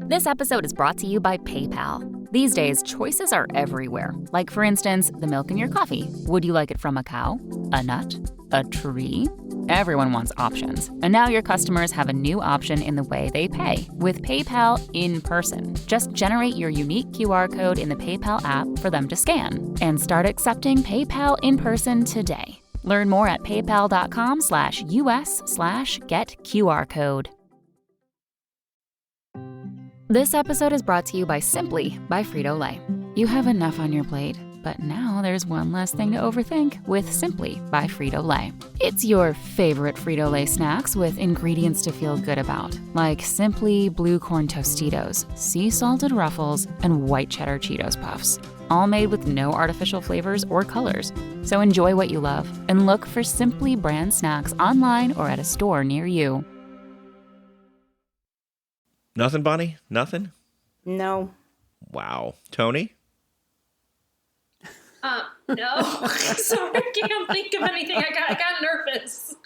This episode is brought to you by PayPal. These days, choices are everywhere. Like, for instance, the milk in your coffee. Would you like it from a cow, a nut, a tree? Everyone wants options. And now your customers have a new option in the way they pay with PayPal in person. Just generate your unique QR code in the PayPal app for them to scan and start accepting PayPal in person today. Learn more at paypal.com/us/getQRcode. This episode is brought to you by Simply by Frito-Lay. You have enough on your plate, but now there's one less thing to overthink with Simply by Frito-Lay. It's your favorite Frito-Lay snacks with ingredients to feel good about, like Simply Blue Corn Tostitos, Sea Salted Ruffles, and White Cheddar Cheetos Puffs. All made with no artificial flavors or colors. So enjoy what you love and look for Simply brand snacks online or at a store near you. Nothing, Bonnie? Nothing? No. Wow. Tony? No. Sorry, I can't think of anything. I got nervous.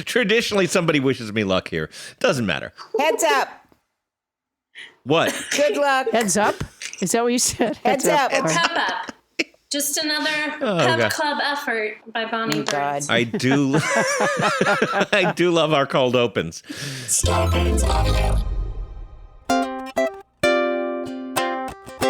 Traditionally, somebody wishes me luck here. Doesn't matter. Heads up. What? Good luck. Heads up? Is that what you said? Heads up. Pep up. Just another pep club effort by Bonnie Birds. I do I do love our cold opens.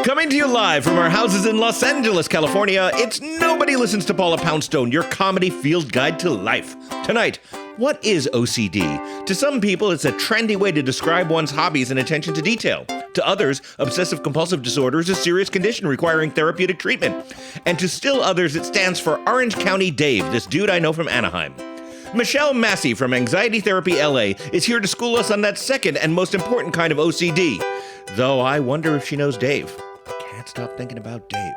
Coming to you live from our houses in Los Angeles, California, it's Nobody Listens to Paula Poundstone, your comedy field guide to life. Tonight, what is OCD? To some people, it's a trendy way to describe one's hobbies and attention to detail. To others, obsessive-compulsive disorder is a serious condition requiring therapeutic treatment. And to still others, it stands for Orange County Dave, this dude I know from Anaheim. Michelle Massi from Anxiety Therapy LA is here to school us on that second and most important kind of OCD. Though I wonder if she knows Dave. Can't stop thinking about Dave.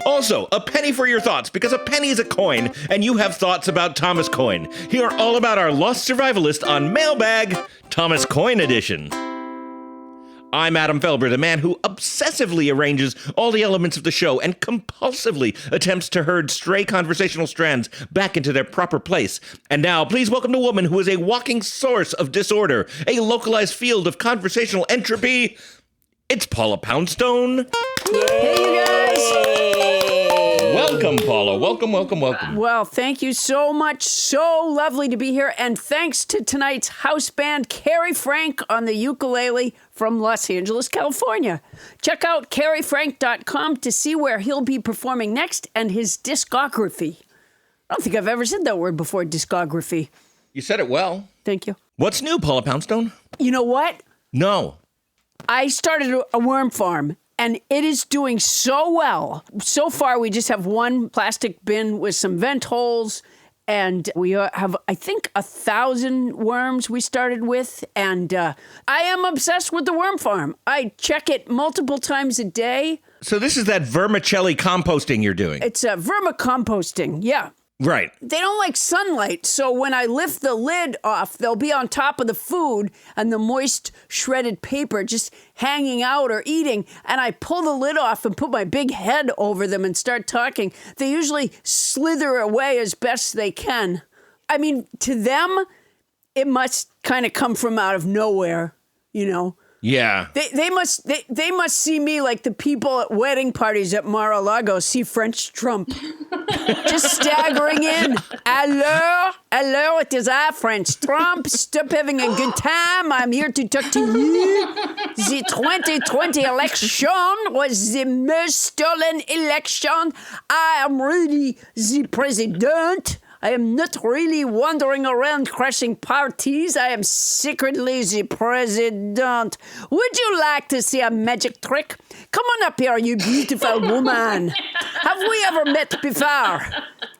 Also, a penny for your thoughts, because a penny is a coin, and you have thoughts about Thomas Coyne. Hear all about our lost survivalist on Mailbag, Thomas Coyne edition. I'm Adam Felber, the man who obsessively arranges all the elements of the show and compulsively attempts to herd stray conversational strands back into their proper place. And now, please welcome the woman who is a walking source of disorder, a localized field of conversational entropy. It's Paula Poundstone. Hey, you guys. Welcome, Paula. Welcome, welcome, welcome. Well, thank you so much. So lovely to be here. And thanks to tonight's house band, Carrie Frank on the ukulele from Los Angeles, California. Check out carriefrank.com to see where he'll be performing next and his discography. I don't think I've ever said that word before, discography. You said it well. Thank you. What's new, Paula Poundstone? You know what? No. I started a worm farm, and it is doing so well. So far, we just have one plastic bin with some vent holes, and we have, I think, 1,000 worms we started with, and I am obsessed with the worm farm. I check it multiple times a day. So this is that vermicelli composting you're doing. It's vermicomposting, yeah. Right. They don't like sunlight, so when I lift the lid off, they'll be on top of the food and the moist shredded paper just hanging out or eating, and I pull the lid off and put my big head over them and start talking. They usually slither away as best they can. I mean, to them, it must kind of come from out of nowhere, you know? Yeah. They must see me like the people at wedding parties at Mar-a-Lago see French Trump. Just staggering in. Hello, it is I, French Trump. Stop having a good time. I'm here to talk to you. The 2020 election was the most stolen election. I am really the president. I am not really wandering around crashing parties. I am secretly the president. Would you like to see a magic trick? Come on up here, you beautiful woman. Have we ever met before?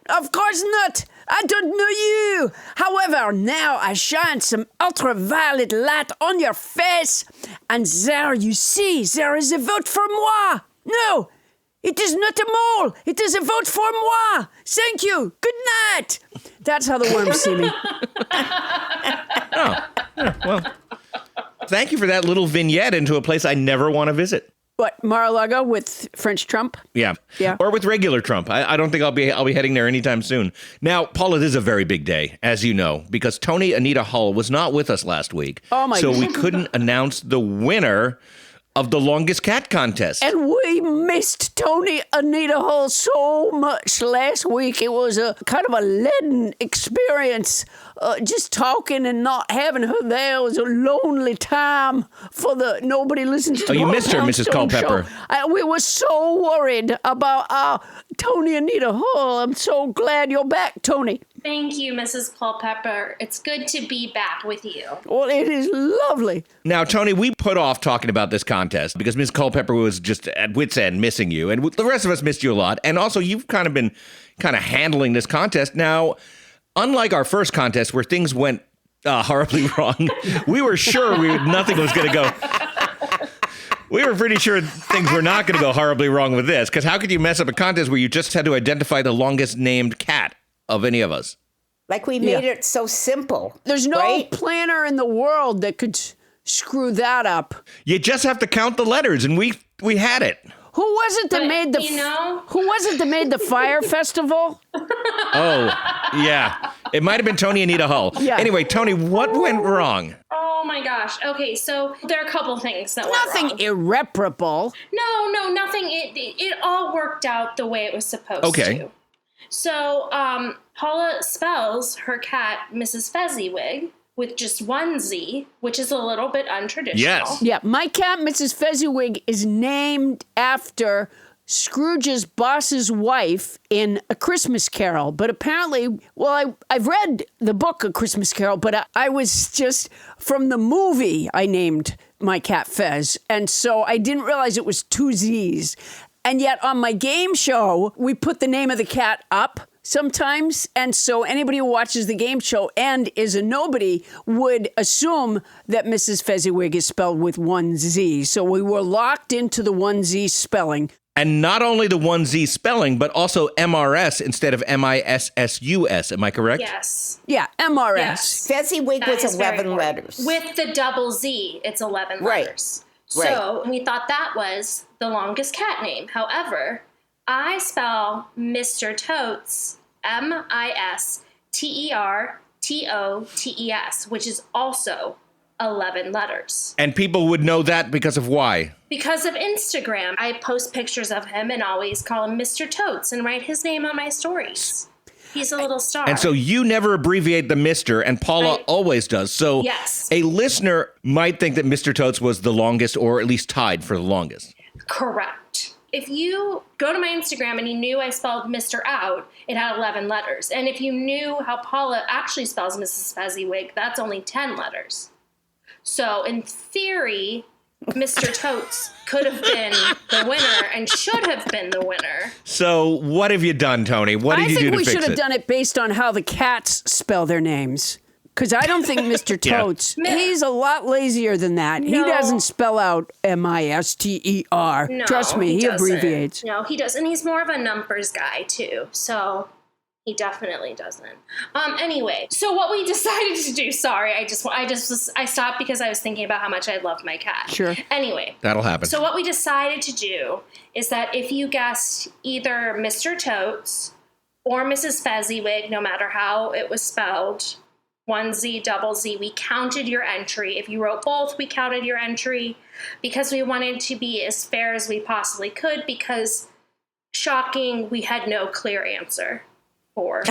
Of course not. I don't know you. However, now I shine some ultraviolet light on your face, and there you see, there is a vote for moi. No. It is not a mole. It is a vote for moi. Thank you. Good night. That's how the worms see me. Oh, yeah, well, thank you for that little vignette into a place I never want to visit. What, Mar-a-Lago with French Trump? Yeah. Yeah. Or with regular Trump. I don't think I'll be heading there anytime soon. Now, Paula, this is a very big day, as you know, because Tony Anita Hull was not with us last week. Oh, my So God. we couldn't announce the winner of the longest cat contest. And we missed Tony Anita Hull so much last week. It was a kind of a leaden experience. Just talking and not having her there was a lonely time for the nobody listens to. Oh, you our missed her, Mrs. Poundstone Culpepper. show. We were so worried about Tony Anita Hull. I'm so glad you're back, Tony. Thank you, Mrs. Culpepper. It's good to be back with you. Well, it is lovely. Now, Tony, we put off talking about this contest because Ms. Culpepper was just at wit's end missing you, and the rest of us missed you a lot. And also, you've kind of been handling this contest. Now, unlike our first contest where things went horribly wrong, we were sure nothing was going to go. We were pretty sure things were not going to go horribly wrong with this, because how could you mess up a contest where you just had to identify the longest named cat of any of us? Like we made it so simple. There's no right? planner in the world that could screw that up. You just have to count the letters, and we had it. Who was it that But, made the? you know- Who was it that made the fire festival? Oh, yeah. It might have been Tony Anita Hull. Yeah. Anyway, Tony, what went wrong? Oh my gosh. Okay, so there are a couple things that went Nothing wrong. irreparable. No, nothing. It all worked out the way it was supposed Okay. to. So, Paula spells her cat Mrs. Fezziwig with just one Z, which is a little bit untraditional. Yes. Yeah, my cat, Mrs. Fezziwig, is named after Scrooge's boss's wife in A Christmas Carol. But apparently, well, I've read the book A Christmas Carol, but I was just, from the movie, I named my cat Fez. And so I didn't realize it was two Z's. And yet on my game show, we put the name of the cat up sometimes. And so anybody who watches the game show and is a nobody would assume that Mrs. Fezziwig is spelled with one Z. So we were locked into the one Z spelling. And not only the one Z spelling, but also MRS instead of MISSUS. Am I correct? Yes. Yeah, MRS. Yes. Fezziwig That was is very 11 important. letters. With the double Z, it's 11 Right. letters. Right. So we thought that was the longest cat name. However, I spell Mr. Totes MISTERTOTES, which is also 11 letters. And people would know that because of why? Because of Instagram, I post pictures of him and always call him Mr. Totes and write his name on my stories. He's a little star. And so you never abbreviate the Mr., and Paula always does. So Yes. a listener might think that Mr. Totes was the longest, or at least tied for the longest. Correct. If you go to my Instagram and you knew I spelled Mr. out, it had 11 letters. And if you knew how Paula actually spells Mrs. Fezziwig, that's only 10 letters. So in theory, Mr. Totes could have been the winner and should have been the winner. So what have you done, Tony? What did I you do think to we fix should have it? done it based on how the cats spell their names. Because I don't think Mr. Yeah. Totes, he's a lot lazier than that. He No. doesn't spell out MISTER. No, Trust me, he doesn't. abbreviates. No, he doesn't. And he's more of a numbers guy, too. So he definitely doesn't. Anyway, so what we decided to do, sorry, I stopped because I was thinking about how much I love my cat. Sure. Anyway. That'll happen. So what we decided to do is that if you guessed either Mr. Totes or Mrs. Fezziwig, no matter how it was spelled, one Z, double Z, we counted your entry. If you wrote both, we counted your entry because we wanted to be as fair as we possibly could because, shocking, we had no clear answer for.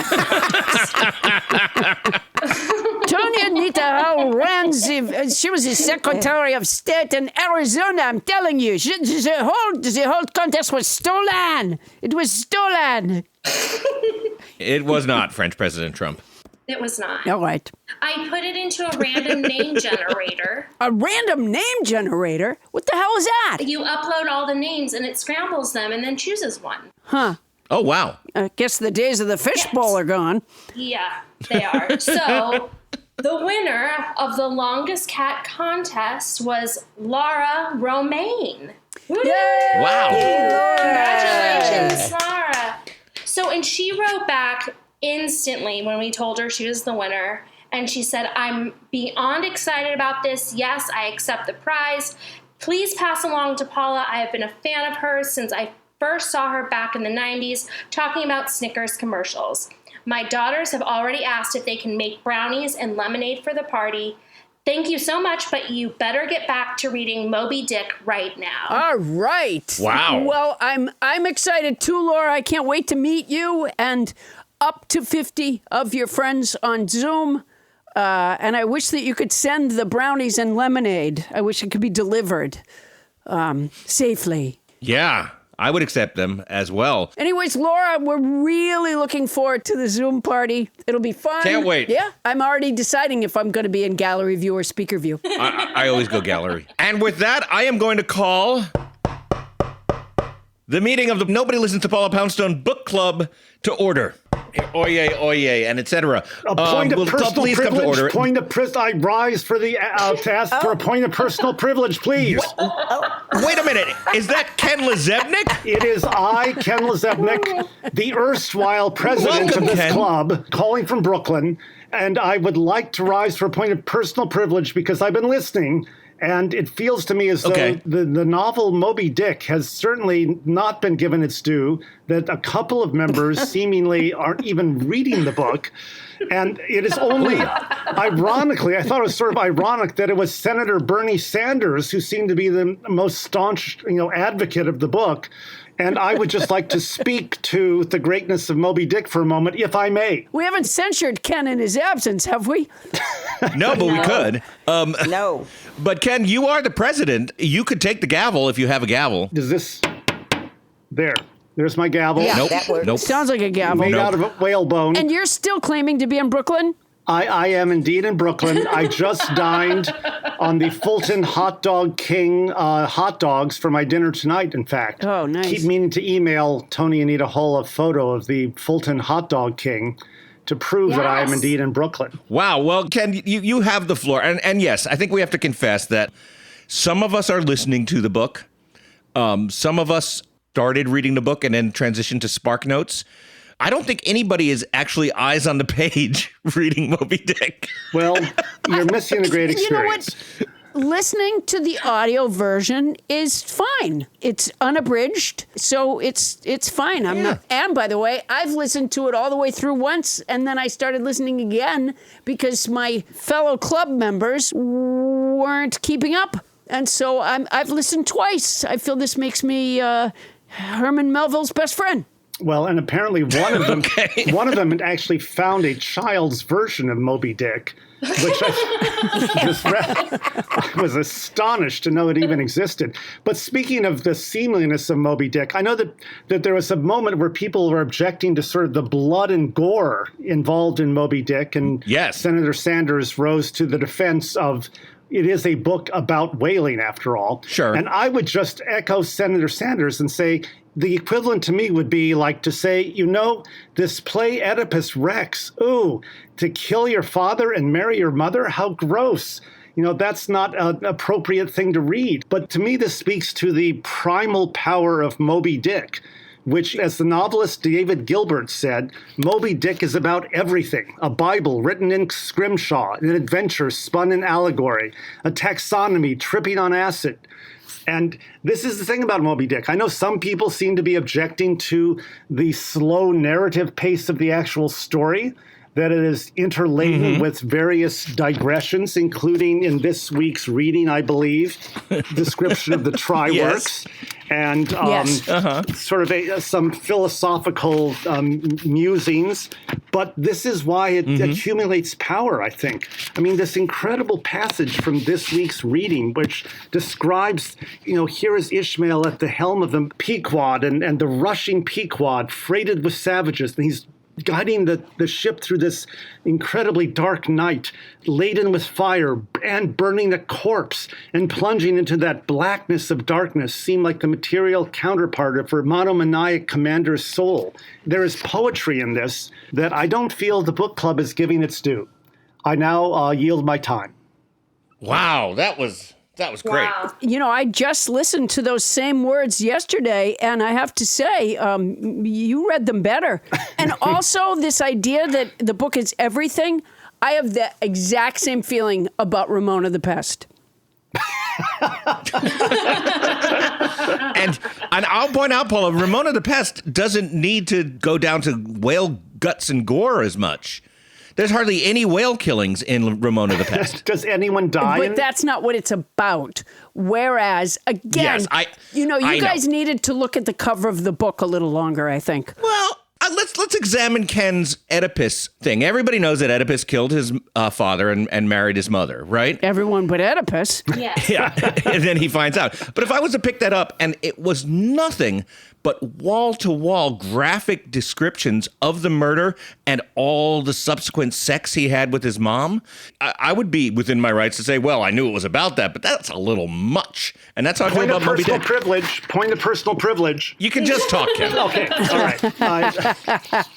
Tony Anita Hull she was the Secretary of State in Arizona, I'm telling you. The whole contest was stolen. It was stolen. It was not French President Trump. It was not. All right. I put it into a random name generator. A random name generator? What the hell is that? You upload all the names and it scrambles them and then chooses one. Huh. Oh, wow. I guess the days of the fishbowl are gone. Yeah, they are. So the winner of the longest cat contest was Laura Romaine. Yay! Wow. Congratulations, Laura. So, and she wrote back instantly when we told her she was the winner. And she said, I'm beyond excited about this. Yes, I accept the prize. Please pass along to Paula. I have been a fan of hers since I first saw her back in the 90s talking about Snickers commercials. My daughters have already asked if they can make brownies and lemonade for the party. Thank you so much, but you better get back to reading Moby Dick right now. All right. Wow. Well, I'm excited too, Laura. I can't wait to meet you and up to 50 of your friends on Zoom. And I wish that you could send the brownies and lemonade. I wish it could be delivered safely. Yeah, I would accept them as well. Anyways, Laura, we're really looking forward to the Zoom party. It'll be fun. Can't wait. Yeah, I'm already deciding if I'm going to be in gallery view or speaker view. I always go gallery. And with that, I am going to call the meeting of the Nobody Listens to Paula Poundstone Book Club to order. Oyez, oyez, and etc. A point of personal please come to privilege. order. I rise for the to ask for a point of personal privilege, please. Wait a minute. Is that Ken Lezebnik? It is I, Ken Lezebnik, the erstwhile president Welcome, of this Ken. club, calling from Brooklyn, and I would like to rise for a point of personal privilege because I've been listening. And it feels to me as though the novel Moby Dick has certainly not been given its due, that a couple of members seemingly aren't even reading the book. And it is only, ironically, I thought it was sort of ironic that it was Senator Bernie Sanders who seemed to be the most staunch, advocate of the book. And I would just like to speak to the greatness of Moby Dick for a moment, if I may. We haven't censured Ken in his absence, have we? No, but we could. No. But Ken, you are the president. You could take the gavel if you have a gavel. Is this... There's my gavel. Yeah, Nope. that works. Nope. Sounds like a gavel. Made out of a whale bone. And you're still claiming to be in Brooklyn? I am indeed in Brooklyn. I just dined on the Fulton Hot Dog King hot dogs for my dinner tonight, in fact. Oh, nice. Keep meaning to email Tony Anita Hull a photo of the Fulton Hot Dog King to prove that I am Yes. indeed in Brooklyn. Wow. Well, Ken, you have the floor. And yes, I think we have to confess that some of us are listening to the book. Some of us started reading the book and then transitioned to Spark Notes. I don't think anybody is actually eyes on the page reading Moby Dick. Well, you're missing a great You know what? experience. Listening to the audio version is fine. It's unabridged, so it's fine. I'm not. And by the way, I've listened to it all the way through once, and then I started listening again because my fellow club members weren't keeping up, and so I've listened twice. I feel this makes me Herman Melville's best friend. Well, and apparently one of them had actually found a child's version of Moby Dick, which I was astonished to know it even existed. But speaking of the seamliness of Moby Dick, I know that there was a moment where people were objecting to sort of the blood and gore involved in Moby Dick, and Yes. Senator Sanders rose to the defense of it is a book about whaling, after all. Sure. And I would just echo Senator Sanders and say, the equivalent to me would be like to say, this play Oedipus Rex, ooh, to kill your father and marry your mother? How gross. That's not an appropriate thing to read. But to me, this speaks to the primal power of Moby Dick, which, as the novelist David Gilbert said, Moby Dick is about everything. A Bible written in scrimshaw, an adventure spun in allegory, a taxonomy tripping on acid. And this is the thing about Moby Dick. I know some people seem to be objecting to the slow narrative pace of the actual story, that it is interladen with various digressions, including in this week's reading, I believe, description of the Tri-Works. And sort of some philosophical musings. But this is why it accumulates power, I think. I mean, this incredible passage from this week's reading, which describes, here is Ishmael at the helm of the Pequod and the rushing Pequod freighted with savages. And he's guiding the ship through this incredibly dark night, laden with fire and burning a corpse and plunging into that blackness of darkness seemed like the material counterpart of her monomaniac commander's soul. There is poetry in this that I don't feel the book club is giving its due. I now yield my time. Wow, that was great. Wow. I just listened to those same words yesterday, and I have to say, you read them better. And also this idea that the book is everything, I have the exact same feeling about Ramona the Pest. And I'll point out, Paula, Ramona the Pest doesn't need to go down to whale guts and gore as much. There's hardly any whale killings in Ramona the Pest. Does anyone die? But that's not what it's about. Whereas, again, Yes, you I guys know. needed to look at the cover of the book a little longer, I think. Well, let's examine Ken's Oedipus thing. Everybody knows that Oedipus killed his father and married his mother, right? Everyone but Oedipus. Yes. Yeah, and then he finds out. But if I was to pick that up and it was nothing but wall-to-wall graphic descriptions of the murder and all the subsequent sex he had with his mom, I would be within my rights to say, well, I knew it was about that, but that's a little much. And that's how I feel Point of about Moby personal Dick. privilege. Point of personal privilege. You can just talk, Ken. Okay, all right.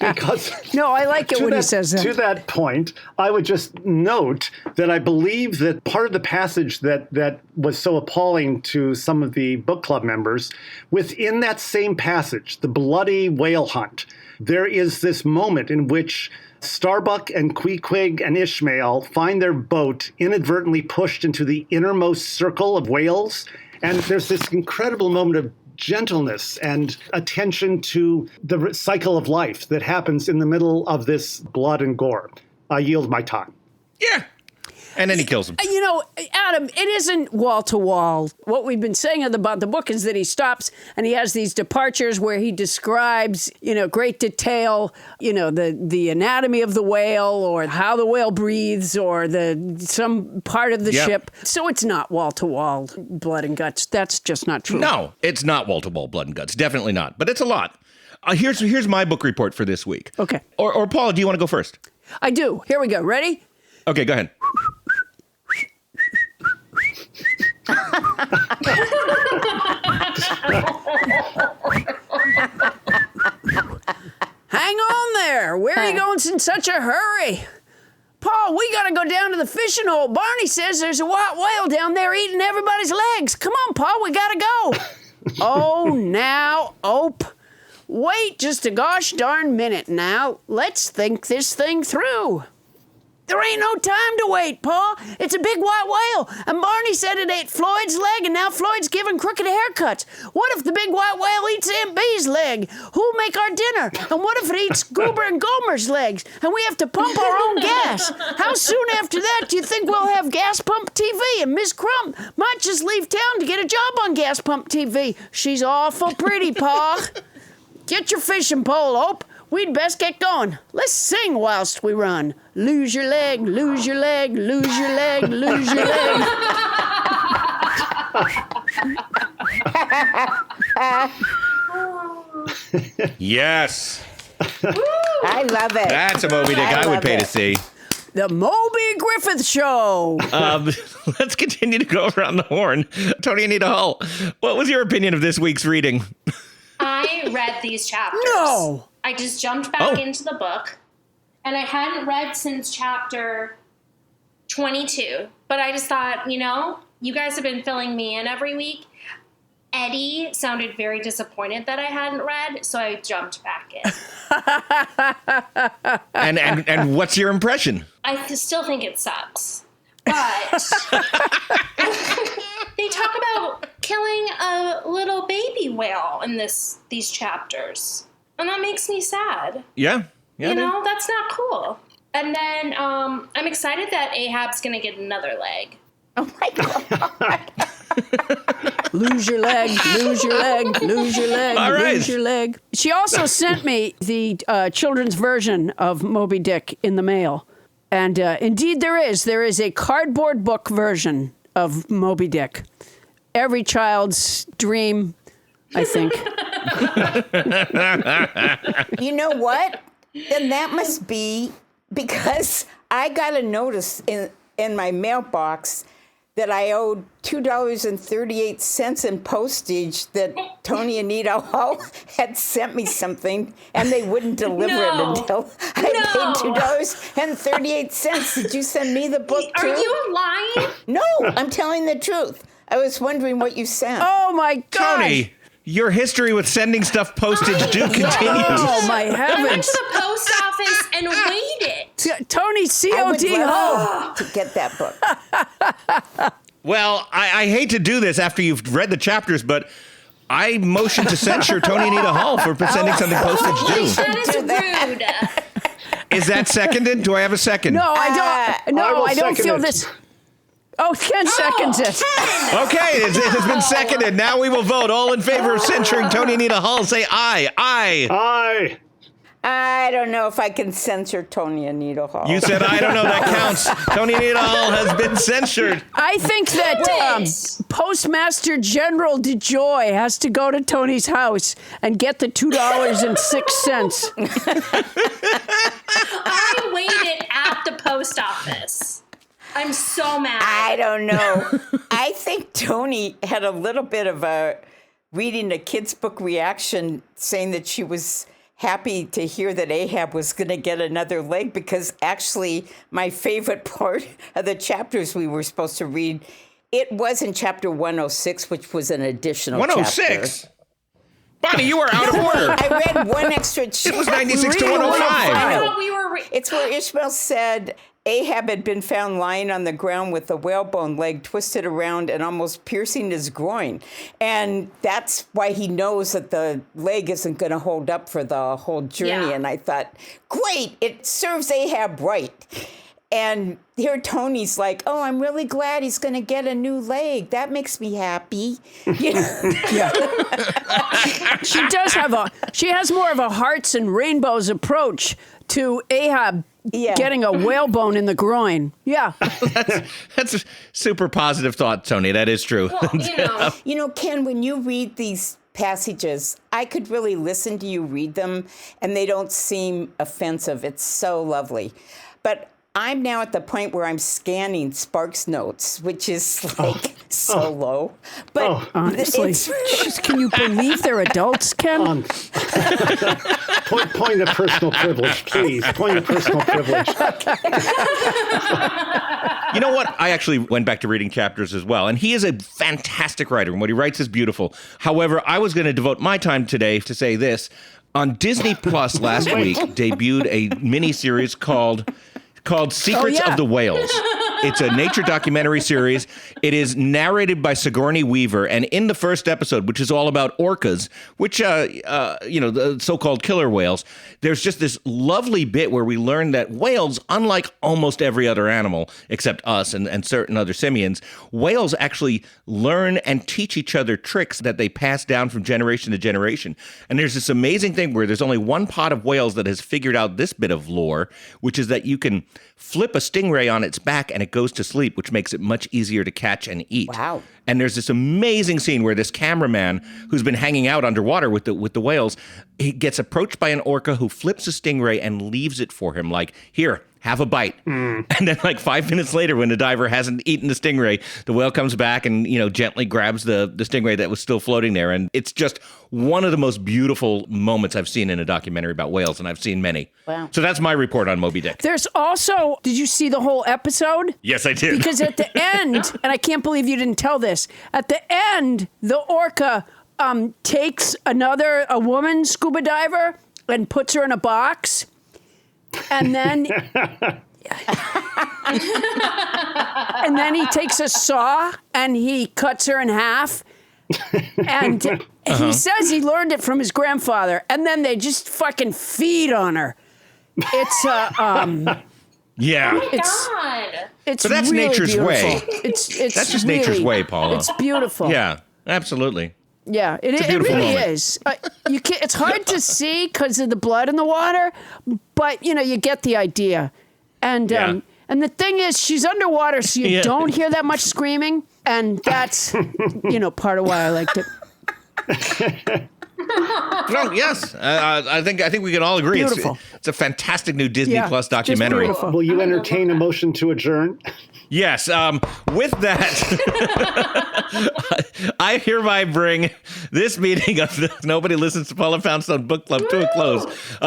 Because No, I like it when he says that. To that point, I would just note that I believe that part of the passage that was so appalling to some of the book club members, within that same passage, the bloody whale hunt, there is this moment in which Starbuck and Queequeg and Ishmael find their boat inadvertently pushed into the innermost circle of whales. And there's this incredible moment of gentleness and attention to the cycle of life that happens in the middle of this blood and gore. I yield my time. Yeah. And then he kills him. Adam, it isn't wall to wall. What we've been saying about the book is that he stops and he has these departures where he describes, great detail, the anatomy of the whale or how the whale breathes or some part of the ship. So it's not wall to wall blood and guts. That's just not true. No, it's not wall-to-wall blood and guts. Definitely not. But it's a lot. Here's my book report for this week. Okay. Or Paula, do you want to go first? I do. Here we go. Ready? Okay, go ahead. Hang on there. Where are you going in such a hurry? Paul, we got to go down to the fishing hole. Barney says there's a white whale down there eating everybody's legs. Come on, Paul, we got to go. Oh, now, Ope. Wait just a gosh darn minute now. Let's think this thing through. There ain't no time to wait, Paul. It's a big white whale. And Barney said it ate Floyd's leg, and now Floyd's giving crooked haircuts. What if the big white whale eats Aunt Bee's leg? Who'll make our dinner? And what if it eats Goober and Gomer's legs? And we have to pump our own gas. How soon after that do you think we'll have gas pump TV? And Miss Crump might just leave town to get a job on gas pump TV. She's awful pretty, Pa. Get your fishing pole, Ope. We'd best get going. Let's sing whilst we run. Lose your leg, lose your leg, lose your leg, lose your leg. Yes. I love it. That's a Moby Dick I would love pay to it. see. The Moby Griffith Show. Let's continue to go around the horn. Tony Anita Hull, what was your opinion of this week's reading? I read these chapters. No. I just jumped back into the book, and I hadn't read since chapter 22. But I just thought, you guys have been filling me in every week. Eddie sounded very disappointed that I hadn't read, so I jumped back in. And what's your impression? I still think it sucks. But they talk about killing a little baby whale in these chapters. And that makes me sad. Yeah. That's not cool. And then I'm excited that Ahab's going to get another leg. Oh my God. Lose your leg, lose your leg, lose your leg, All right. lose your leg. She also sent me the children's version of Moby Dick in the mail. And indeed there is a cardboard book version of Moby Dick. Every child's dream, I think. You know what? Then that must be because I got a notice in my mailbox that I owed $2.38 in postage that Tony Anita Hall had sent me something, and they wouldn't deliver it until I paid $2.38. Did you send me the book too? Are you lying? No, I'm telling the truth. I was wondering what you sent. Oh, my gosh. Tony, your history with sending stuff postage continues. Oh, my I went heavens. to the post office and waited. Tony I would COD Ho. love to get that book. Well, I hate to do this after you've read the chapters, but I motion to censure Tony Anita Hall for sending something postage due. That is rude. Is that seconded? Do I have a second? No, I don't. No, I don't feel this. Oh, 10 seconds it. Okay, it has been seconded. Now we will vote. All in favor of censuring Tony Anita Hall, say aye. Aye. Aye. I don't know if I can censor Tony Anita Hall. You said, I don't know, that counts. Tony Anita Hall has been censured. I think that Postmaster General DeJoy has to go to Tony's house and get the $2.06. I waited at the post office. I'm so mad. I don't know. I think Tony had a little bit of a reading a kid's book reaction saying that she was happy to hear that Ahab was going to get another leg, because actually my favorite part of the chapters we were supposed to read, it was in chapter 106, which was an additional 106? Chapter. Bonnie, you are out of order. I read one extra chapter. It was 96 to 105. I thought we were... It's where Ishmael said Ahab had been found lying on the ground with the whalebone leg twisted around and almost piercing his groin. And that's why he knows that the leg isn't going to hold up for the whole journey. Yeah. And I thought, great, it serves Ahab right. And here Tony's like, oh, I'm really glad he's going to get a new leg. That makes me happy. You know? Yeah. She has more of a hearts and rainbows approach to Ahab getting a whalebone in the groin. Yeah. That's a super positive thought, Tony. That is true. Well, You know, Ken, when you read these passages, I could really listen to you read them, and they don't seem offensive. It's so lovely. But I'm now at the point where I'm scanning Sparks Notes, which is like so low. But honestly, can you believe they're adults, Ken? Point of personal privilege, please. Point of personal privilege. You know what? I actually went back to reading chapters as well, and he is a fantastic writer, and what he writes is beautiful. However, I was going to devote my time today to say this. On Disney Plus last week debuted a miniseries called Secrets of the Whales. It's a nature documentary series. It is narrated by Sigourney Weaver, and in the first episode, which is all about orcas, which, the so-called killer whales, there's just this lovely bit where we learn that whales, unlike almost every other animal, except us and certain other simians, whales actually learn and teach each other tricks that they pass down from generation to generation. And there's this amazing thing where there's only one pod of whales that has figured out this bit of lore, which is that you can flip a stingray on its back and it goes to sleep, which makes it much easier to catch and eat. Wow. And there's this amazing scene where this cameraman who's been hanging out underwater with the whales, he gets approached by an orca who flips a stingray and leaves it for him, like, here, have a bite. And then like 5 minutes later, when the diver hasn't eaten the stingray, the whale comes back and, gently grabs the stingray that was still floating there. And it's just one of the most beautiful moments I've seen in a documentary about whales, and I've seen many. Wow. So that's my report on Moby Dick. There's also, did you see the whole episode? Yes, I did. Because at the end, and I can't believe you didn't tell this, at the end, the orca takes a woman scuba diver and puts her in a box. And then he takes a saw and he cuts her in half. And he says he learned it from his grandfather. And then they just fucking feed on her. It's yeah. God. It's But that's really nature's beautiful. way. It's That's just really, nature's way, Paula. It's beautiful. Yeah, absolutely. Yeah, it beautiful really moment. is. You can't, it's hard to see because of the blood in the water, but you get the idea. And and the thing is, she's underwater, so you don't hear that much screaming, and that's part of why I liked it. No, yes, I think we can all agree. Beautiful. It's a fantastic new Disney Plus documentary. Just beautiful. Will you entertain a motion to adjourn? Yes. With that, I hereby bring this meeting of the Nobody Listens to Paula Poundstone Book Club to a close.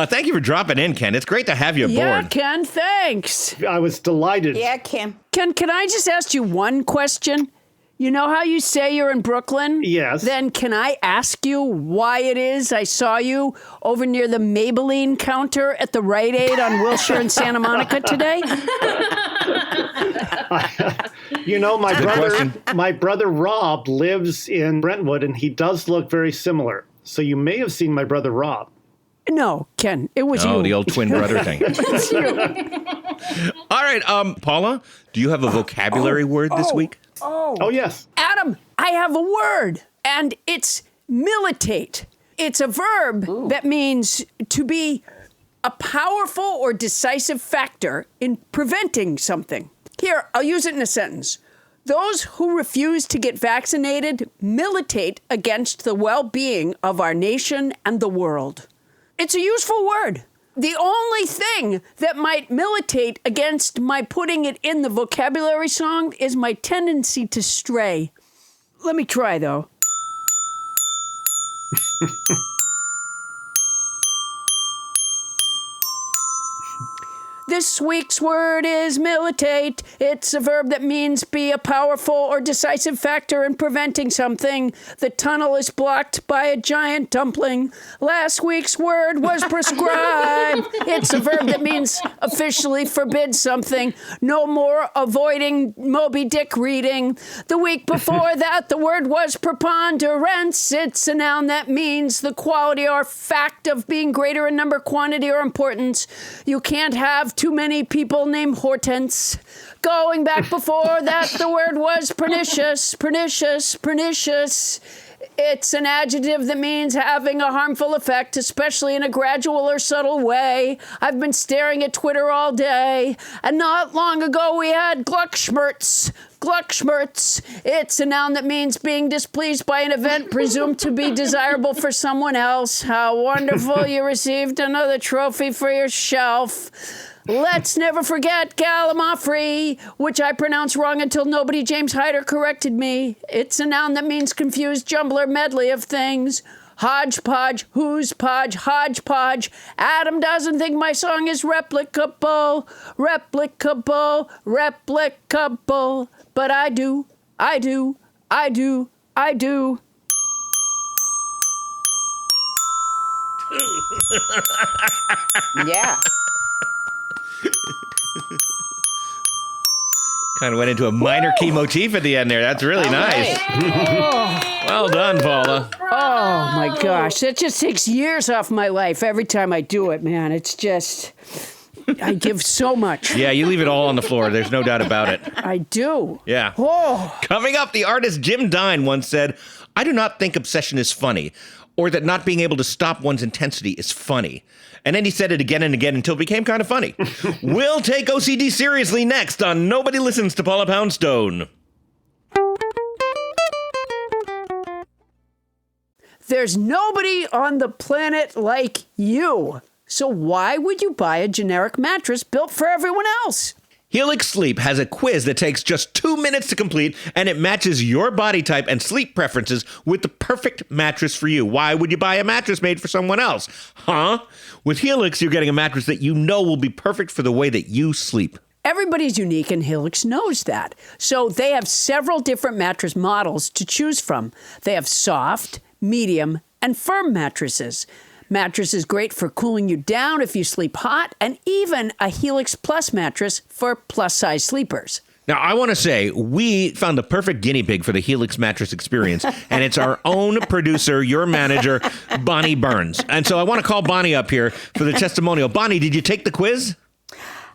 Thank you for dropping in, Ken. It's great to have you aboard. Yeah, Ken, thanks. I was delighted. Yeah, Kim. Ken, can I just ask you one question? You know how you say you're in Brooklyn? Yes. Then can I ask you why it is I saw you over near the Maybelline counter at the Rite Aid on Wilshire and Santa Monica today? You know, my brother Rob lives in Brentwood, and he does look very similar. So you may have seen my brother Rob. No, Ken, it was you. Oh, the old twin brother thing. It's you. All right, Paula, do you have a vocabulary word this week? Oh, yes. Adam, I have a word, and it's militate. It's a verb that means to be a powerful or decisive factor in preventing something. Here, I'll use it in a sentence. Those who refuse to get vaccinated militate against the well-being of our nation and the world. It's a useful word. The only thing that might militate against my putting it in the vocabulary song is my tendency to stray. Let me try, though. This week's word is militate. It's a verb that means be a powerful or decisive factor in preventing something. The tunnel is blocked by a giant dumpling. Last week's word was prescribe. It's a verb that means officially forbid something. No more avoiding Moby Dick reading. The week before that, the word was preponderance. It's a noun that means the quality or fact of being greater in number, quantity, or importance. You can't have too many people named Hortense. Going back before that, the word was pernicious, pernicious, pernicious. It's an adjective that means having a harmful effect, especially in a gradual or subtle way. I've been staring at Twitter all day, and not long ago we had Gluckschmerz. Gluckschmerz. It's a noun that means being displeased by an event presumed to be desirable for someone else. How wonderful you received another trophy for your shelf. Let's never forget Gallimaufry, which I pronounced wrong until nobody James Hyder corrected me. It's a noun that means confused jumbler medley of things. Hodgepodge, who's podge, hodgepodge. Adam doesn't think my song is replicable, replicable, replicable. But I do, I do, I do, I do. Yeah. Kind of went into a minor key motif at the end there. That's really nice. Well done, Paula. Oh, my gosh. That just takes years off my life every time I do it, man. It's just, I give so much. Yeah, you leave it all on the floor. There's no doubt about it. I do. Yeah. Oh. Coming up, the artist Jim Dine once said, "I do not think obsession is funny, or that not being able to stop one's intensity is funny." And then he said it again and again until it became kind of funny. We'll take OCD seriously next on Nobody Listens to Paula Poundstone. There's nobody on the planet like you. So why would you buy a generic mattress built for everyone else? Helix Sleep has a quiz that takes just 2 minutes to complete, and it matches your body type and sleep preferences with the perfect mattress for you. Why would you buy a mattress made for someone else? Huh? With Helix, you're getting a mattress that you know will be perfect for the way that you sleep. Everybody's unique, and Helix knows that. So they have several different mattress models to choose from. They have soft, medium, and firm mattresses. Mattress is great for cooling you down if you sleep hot, and even a Helix Plus mattress for plus-size sleepers. Now, I want to say, we found the perfect guinea pig for the Helix mattress experience, and it's our own producer, your manager, Bonnie Burns. And so I want to call Bonnie up here for the testimonial. Bonnie, did you take the quiz?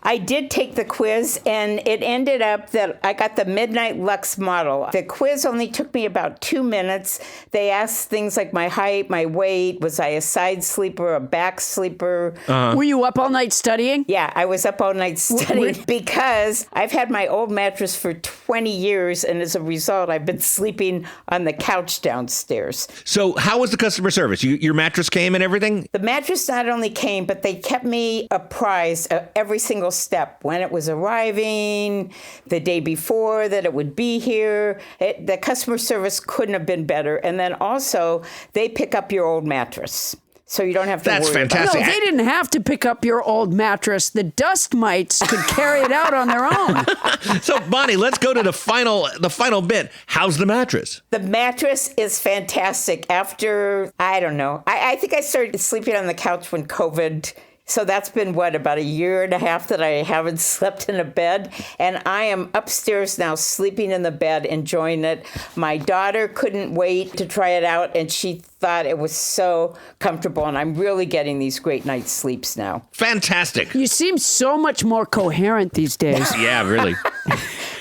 I did take the quiz, and it ended up that I got the Midnight Lux model. The quiz only took me about 2 minutes. They asked things like my height, my weight, was I a side sleeper, a back sleeper? Were you up all night studying? Yeah, I was up all night studying because I've had my old mattress for 20 years, and as a result, I've been sleeping on the couch downstairs. So how was the customer service? Your mattress came and everything? The mattress not only came, but they kept me apprised of every single step, when it was arriving, the day before that it would be here. The customer service couldn't have been better. And then also, they pick up your old mattress. So you don't have to That's worry fantastic. No, they didn't have to pick up your old mattress. The dust mites could carry it out on their own. So, Bonnie, let's go to the final bit. How's the mattress? The mattress is fantastic. After, I don't know, I think I started sleeping on the couch when COVID. So that's been, about a year and a half that I haven't slept in a bed. And I am upstairs now sleeping in the bed, enjoying it. My daughter couldn't wait to try it out, and she thought it was so comfortable. And I'm really getting these great night's sleeps now. Fantastic. You seem so much more coherent these days. Yeah, really.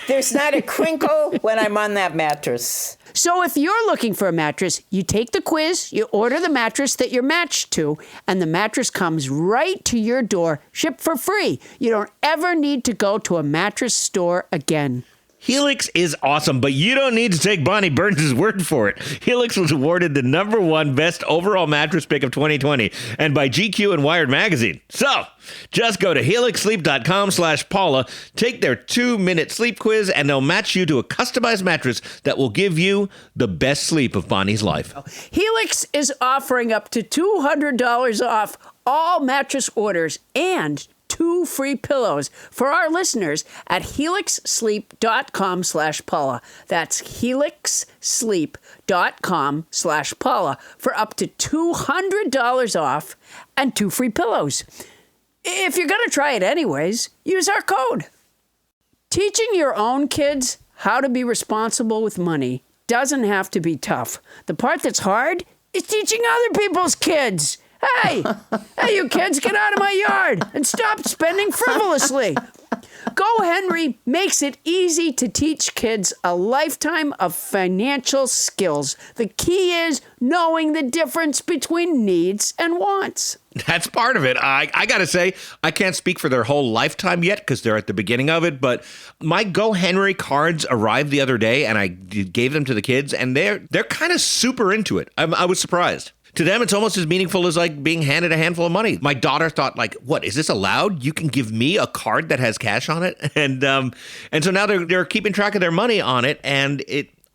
There's not a crinkle when I'm on that mattress. So if you're looking for a mattress, you take the quiz, you order the mattress that you're matched to, and the mattress comes right to your door, shipped for free. You don't ever need to go to a mattress store again. Helix is awesome, but you don't need to take Bonnie Burns' word for it. Helix was awarded the #1 best overall mattress pick of 2020 and by GQ and Wired Magazine. So just go to helixsleep.com/Paula, take their 2-minute sleep quiz, and they'll match you to a customized mattress that will give you the best sleep of Bonnie's life. Helix is offering up to $200 off all mattress orders and 2 free pillows for our listeners at helixsleep.com/Paula. That's helixsleep.com/Paula for up to $200 off and 2 free pillows. If you're going to try it anyways, use our code. Teaching your own kids how to be responsible with money doesn't have to be tough. The part that's hard is teaching other people's kids. Hey, you kids, get out of my yard and stop spending frivolously. Go Henry makes it easy to teach kids a lifetime of financial skills. The key is knowing the difference between needs and wants. That's part of it. I got to say, I can't speak for their whole lifetime yet because they're at the beginning of it, but my Go Henry cards arrived the other day and I gave them to the kids and they're kind of super into it. I was surprised. To them, it's almost as meaningful as like being handed a handful of money. My daughter thought, like, what, is this allowed? You can give me a card that has cash on it? And so now they're keeping track of their money on it, and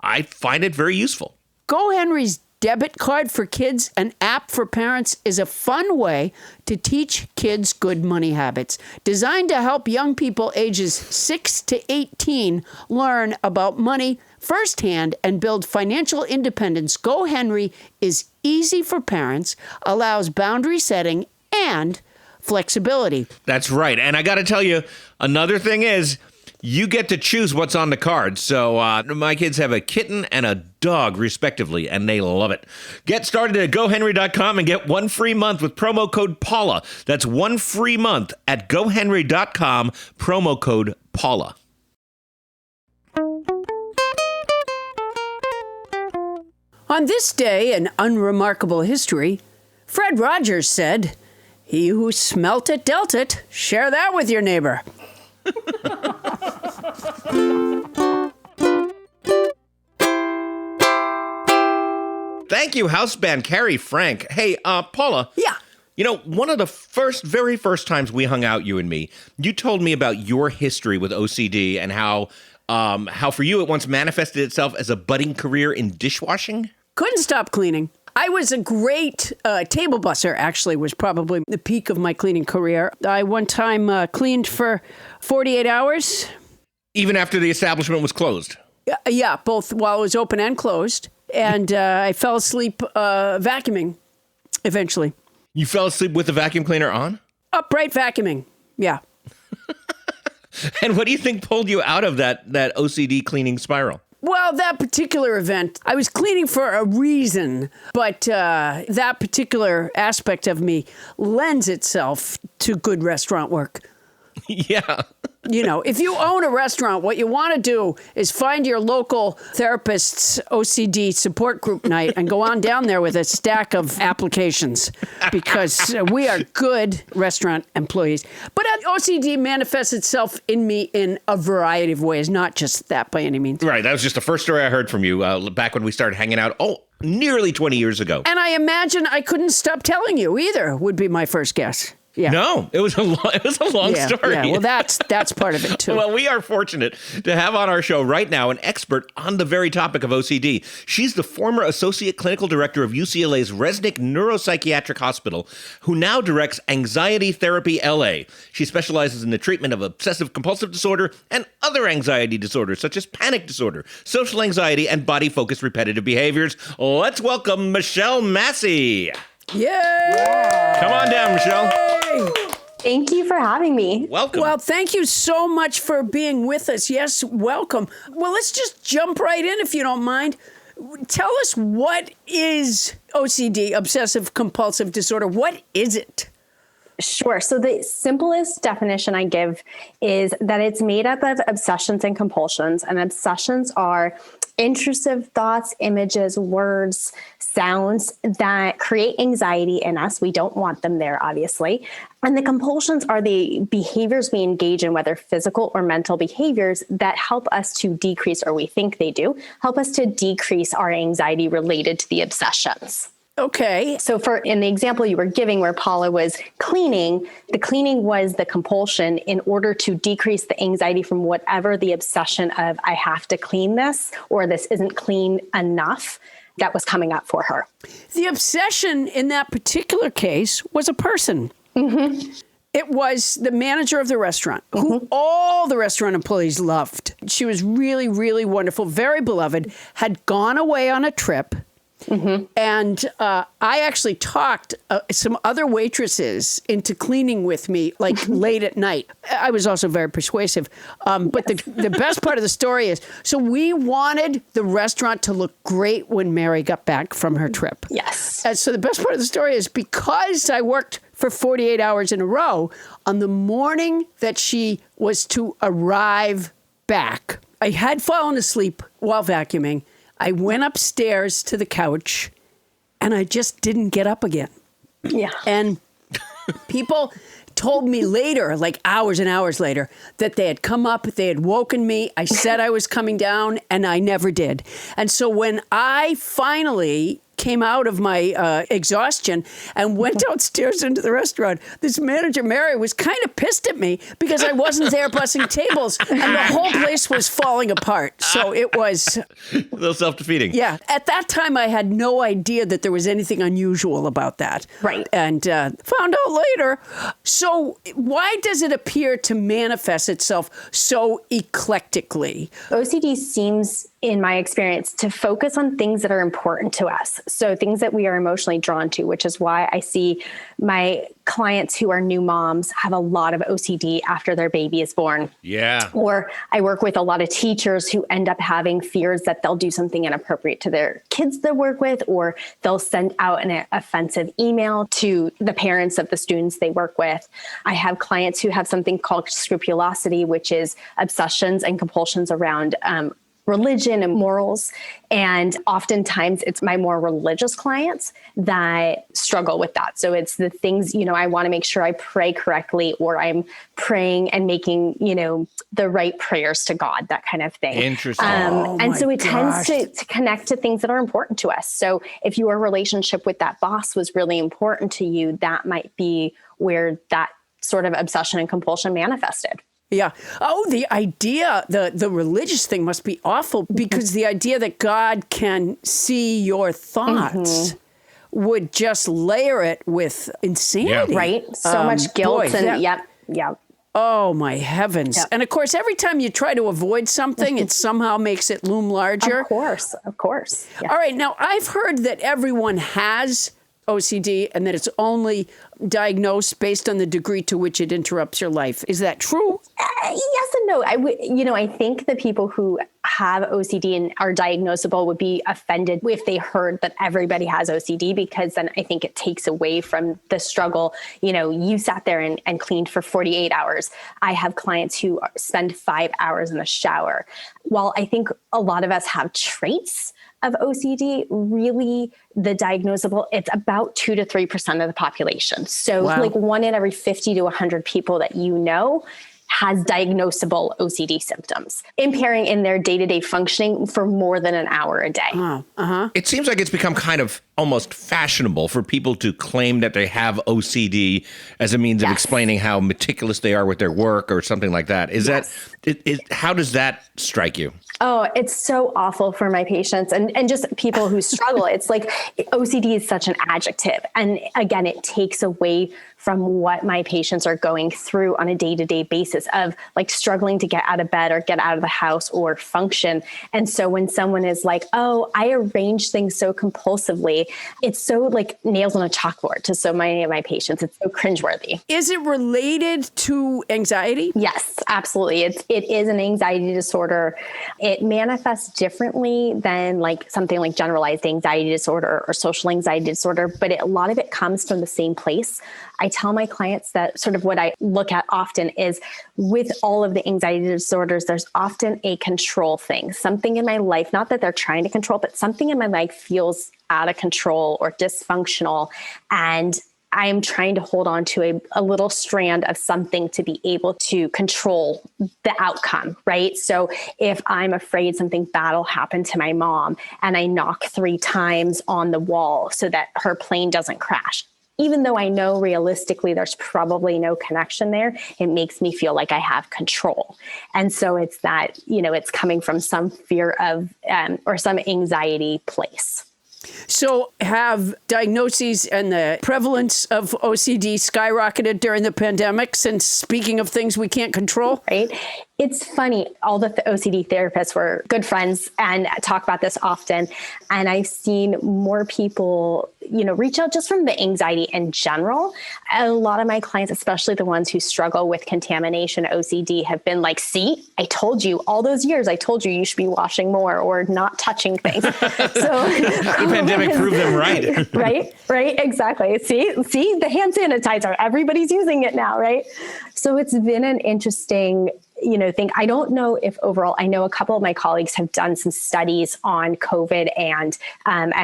I find it very useful. Go Henry's Debit Card for Kids, an app for parents, is a fun way to teach kids good money habits. Designed to help young people ages 6 to 18 learn about money firsthand and build financial independence, Go Henry is easy for parents, allows boundary setting and flexibility. That's right. And I got to tell you, another thing is you get to choose what's on the card. So my kids have a kitten and a dog, respectively, and they love it. Get started at GoHenry.com and get 1 free month with promo code Paula. That's 1 free month at GoHenry.com, promo code Paula. On this day in unremarkable history, Fred Rogers said, "He who smelt it dealt it. Share that with your neighbor." Thank you, house band Carrie Frank. Hey, Paula. Yeah. You know, one of the very first times we hung out, you and me, you told me about your history with OCD and how for you it once manifested itself as a budding career in dishwashing. Couldn't stop cleaning. I was a great table busser, actually, was probably the peak of my cleaning career. I one time cleaned for 48 hours. Even after the establishment was closed? Yeah, both while it was open and closed. And I fell asleep vacuuming eventually. You fell asleep with the vacuum cleaner on? Upright vacuuming, yeah. And what do you think pulled you out of that OCD cleaning spiral? Well, that particular event, I was cleaning for a reason, but that particular aspect of me lends itself to good restaurant work. Yeah. You know, if you own a restaurant, what you want to do is find your local therapist's OCD support group night and go on down there with a stack of applications because we are good restaurant employees. But OCD manifests itself in me in a variety of ways, not just that by any means. Right. That was just the first story I heard from you back when we started hanging out. Nearly 20 years ago. And I imagine I couldn't stop telling you either, would be my first guess. Yeah. No, it was a long story. Yeah, well, that's part of it, too. Well, we are fortunate to have on our show right now an expert on the very topic of OCD. She's the former Associate Clinical Director of UCLA's Resnick Neuropsychiatric Hospital, who now directs Anxiety Therapy LA. She specializes in the treatment of obsessive-compulsive disorder and other anxiety disorders, such as panic disorder, social anxiety, and body-focused repetitive behaviors. Let's welcome Michelle Massi. Yay! Come on down, Michelle. Thank you for having me. Welcome. Well, thank you so much for being with us. Yes, welcome. Well, let's just jump right in if you don't mind. Tell us, what is OCD, obsessive compulsive disorder? What is it? Sure. So the simplest definition I give is that it's made up of obsessions and compulsions. And obsessions are intrusive thoughts, images, words, sounds that create anxiety in us. We don't want them there, obviously. And the compulsions are the behaviors we engage in, whether physical or mental behaviors, that help us to decrease, or we think they do, help us to decrease our anxiety related to the obsessions. Okay. So in the example you were giving where Paula was cleaning, the cleaning was the compulsion in order to decrease the anxiety from whatever the obsession of I have to clean this or this isn't clean enough that was coming up for her. The obsession in that particular case was a person. Mm-hmm. It was the manager of the restaurant, who all the restaurant employees loved. She was really, really wonderful, very beloved, had gone away on a trip. Mm-hmm. And I actually talked some other waitresses into cleaning with me, like late at night. I was also very persuasive. But the best part of the story is, so we wanted the restaurant to look great when Mary got back from her trip. Yes. And so the best part of the story is, because I worked for 48 hours in a row, on the morning that she was to arrive back, I had fallen asleep while vacuuming. I went upstairs to the couch and I just didn't get up again. Yeah. And people told me later, like hours and hours later, that they had come up, they had woken me. I said I was coming down and I never did. And so when I finally came out of my exhaustion and went downstairs into the restaurant, this manager, Mary, was kind of pissed at me because I wasn't there bussing tables and the whole place was falling apart. So it was a little self-defeating. Yeah. At that time, I had no idea that there was anything unusual about that. Right. And found out later. So why does it appear to manifest itself so eclectically? OCD seems, in my experience, to focus on things that are important to us. So things that we are emotionally drawn to, which is why I see my clients who are new moms have a lot of OCD after their baby is born. Yeah. Or I work with a lot of teachers who end up having fears that they'll do something inappropriate to their kids they work with, or they'll send out an offensive email to the parents of the students they work with. I have clients who have something called scrupulosity, which is obsessions and compulsions around religion and morals. And oftentimes it's my more religious clients that struggle with that. So it's the things, I want to make sure I pray correctly, or I'm praying and making, the right prayers to God, that kind of thing. Interesting. And so it tends to connect to things that are important to us. So if your relationship with that boss was really important to you, that might be where that sort of obsession and compulsion manifested. Yeah. Oh, the idea, the religious thing must be awful, because the idea that God can see your thoughts would just layer it with insanity. Yeah. Right? So much guilt yep. Oh, my heavens. Yep. And of course, every time you try to avoid something, it somehow makes it loom larger. Of course. Yeah. All right. Now, I've heard that everyone has OCD and that it's only diagnosed based on the degree to which it interrupts your life. Is that true? Yes and no. I think the people who have OCD and are diagnosable would be offended if they heard that everybody has OCD, because then I think it takes away from the struggle. You sat there and cleaned for 48 hours. I have clients who spend 5 hours in the shower. While I think a lot of us have traits of OCD, really the diagnosable, it's about 2 to 3% of the population. So like 1 in every 50 to 100 people that has diagnosable OCD symptoms, impairing in their day-to-day functioning for more than an hour a day. It seems like it's become kind of almost fashionable for people to claim that they have OCD as a means of explaining how meticulous they are with their work or something like that. How does that strike you? Oh, it's so awful for my patients and just people who struggle. It's like OCD is such an adjective. And again, it takes away from what my patients are going through on a day-to-day basis of like struggling to get out of bed or get out of the house or function. And so when someone is like, oh, I arrange things so compulsively, it's so like nails on a chalkboard to so many of my patients. It's so cringeworthy. Is it related to anxiety? Yes, absolutely. It is an anxiety disorder. It manifests differently than like something like generalized anxiety disorder or social anxiety disorder, but a lot of it comes from the same place. I tell my clients that sort of what I look at often is with all of the anxiety disorders, there's often a control thing, something in my life, not that they're trying to control, but something in my life feels out of control or dysfunctional. And I'm trying to hold on to a little strand of something to be able to control the outcome, right? So if I'm afraid something bad will happen to my mom and I knock 3 times on the wall so that her plane doesn't crash, even though I know realistically there's probably no connection there, it makes me feel like I have control. And so it's that, it's coming from some fear of or some anxiety place. So have diagnoses and the prevalence of OCD skyrocketed during the pandemic, since speaking of things we can't control? Right. It's funny. All the OCD therapists were good friends and talk about this often. And I've seen more people, reach out just from the anxiety in general. A lot of my clients, especially the ones who struggle with contamination OCD, have been like, see, I told you all those years, I told you should be washing more or not touching things. So the pandemic proved them right. Right. Exactly. See the hand sanitizer, everybody's using it now. Right. So it's been an interesting thing. I don't know if overall, I know a couple of my colleagues have done some studies on COVID and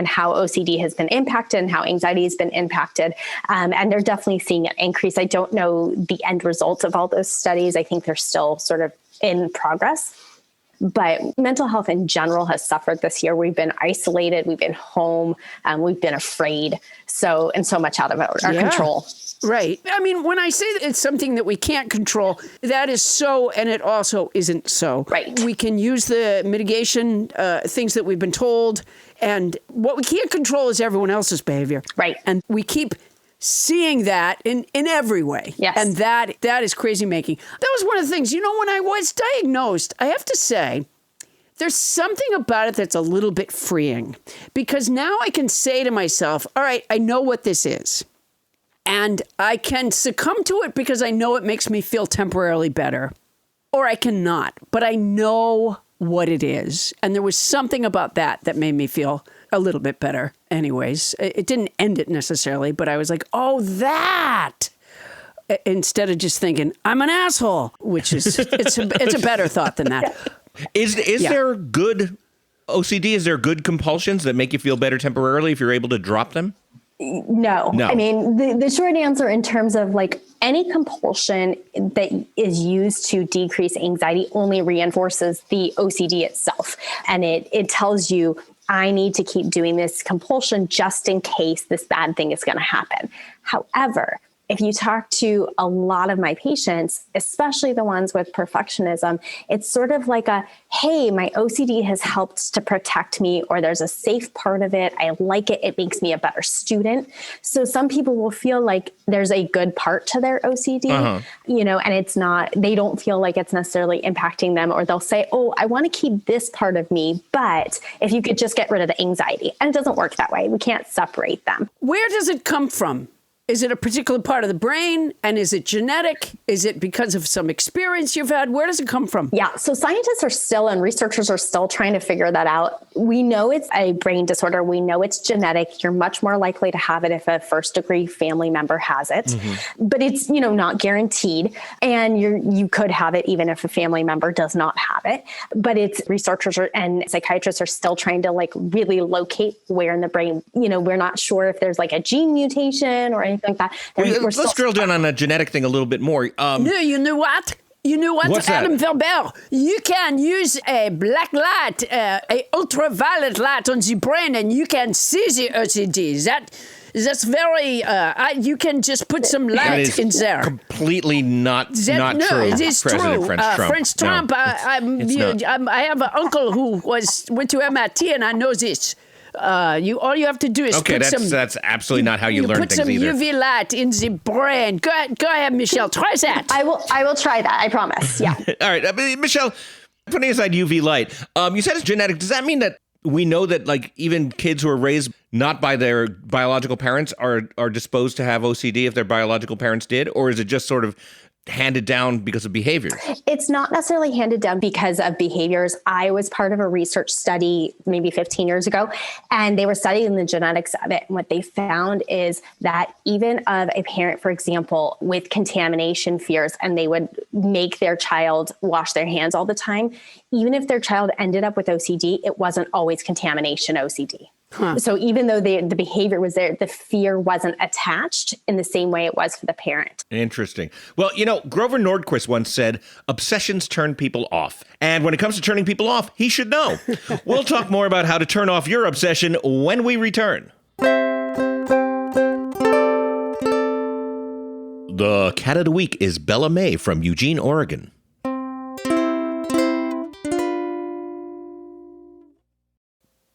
how OCD has been impacted and how anxiety has been impacted. And they're definitely seeing an increase. I don't know the end results of all those studies. I think they're still sort of in progress. But mental health in general has suffered this year. We've been isolated. We've been home. We've been afraid. So much out of our control. Right. I mean, when I say that it's something that we can't control, that is so, and it also isn't so. Right. We can use the mitigation things that we've been told, and what we can't control is everyone else's behavior. Right. And we keep seeing that in every way. Yes. And that is crazy making. That was one of the things, when I was diagnosed, I have to say, there's something about it that's a little bit freeing, because now I can say to myself, all right, I know what this is. And I can succumb to it because I know it makes me feel temporarily better. Or I cannot, but I know what it is. And there was something about that made me feel a little bit better. Anyways, it didn't end it necessarily, but I was like, oh, that. Instead of just thinking, I'm an asshole, which is, it's a better thought than that. Is there good OCD? Is there good compulsions that make you feel better temporarily if you're able to drop them? No. I mean, the short answer in terms of like any compulsion that is used to decrease anxiety only reinforces the OCD itself. And it tells you, I need to keep doing this compulsion just in case this bad thing is going to happen. However, if you talk to a lot of my patients, especially the ones with perfectionism, it's sort of like hey, my OCD has helped to protect me, or there's a safe part of it. I like it. It makes me a better student. So some people will feel like there's a good part to their OCD, and it's not, they don't feel like it's necessarily impacting them, or they'll say, oh, I want to keep this part of me, but if you could just get rid of the anxiety. And it doesn't work that way. We can't separate them. Where does it come from? Is it a particular part of the brain? And is it genetic? Is it because of some experience you've had? Where does it come from? Yeah. So scientists are still, and researchers are still trying to figure that out. We know it's a brain disorder. We know it's genetic. You're much more likely to have it if a first degree family member has it, but it's, not guaranteed. And you could have it even if a family member does not have it, but it's researchers and psychiatrists are still trying to really locate where in the brain, we're not sure if there's like a gene mutation or anything like that. Let's drill down on a genetic thing a little bit more. No, you know what? You know what, What's that? Adam Verber? You can use a black light, a ultraviolet light on the brain, and you can see the OCD. That's very. You can just put some light in there. Completely not true. It is President true. French Trump. No. It's not. I have an uncle who went to MIT, and I know this. All you have to do is Okay, put that's absolutely not how you learn put things some either. UV light in the brain. Go ahead, Michelle. Try that. I will try that. I promise. Yeah. All right, Michelle, putting aside UV light, you said it's genetic. Does that mean that we know that like even kids who are raised not by their biological parents are disposed to have OCD if their biological parents did, or is it just sort of handed down because of behaviors? It's not necessarily handed down because of behaviors. I was part of a research study maybe 15 years ago, and they were studying the genetics of it. And what they found is that even of a parent, for example, with contamination fears, and they would make their child wash their hands all the time, even if their child ended up with OCD, it wasn't always contamination OCD. So even though the behavior was there, the fear wasn't attached in the same way it was for the parent. Interesting. Well, Grover Nordquist once said, obsessions turn people off. And when it comes to turning people off, he should know. We'll talk more about how to turn off your obsession when we return. The cat of the week is Bella May from Eugene, Oregon.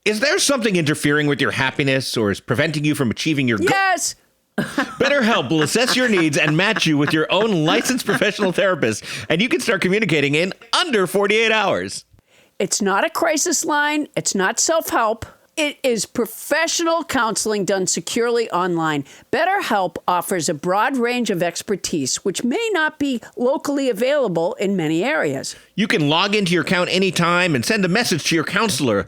Is there something interfering with your happiness or is preventing you from achieving your goals? Yes. BetterHelp will assess your needs and match you with your own licensed professional therapist, and you can start communicating in under 48 hours. It's not a crisis line. It's not self-help. It is professional counseling done securely online. BetterHelp offers a broad range of expertise, which may not be locally available in many areas. You can log into your account anytime and send a message to your counselor,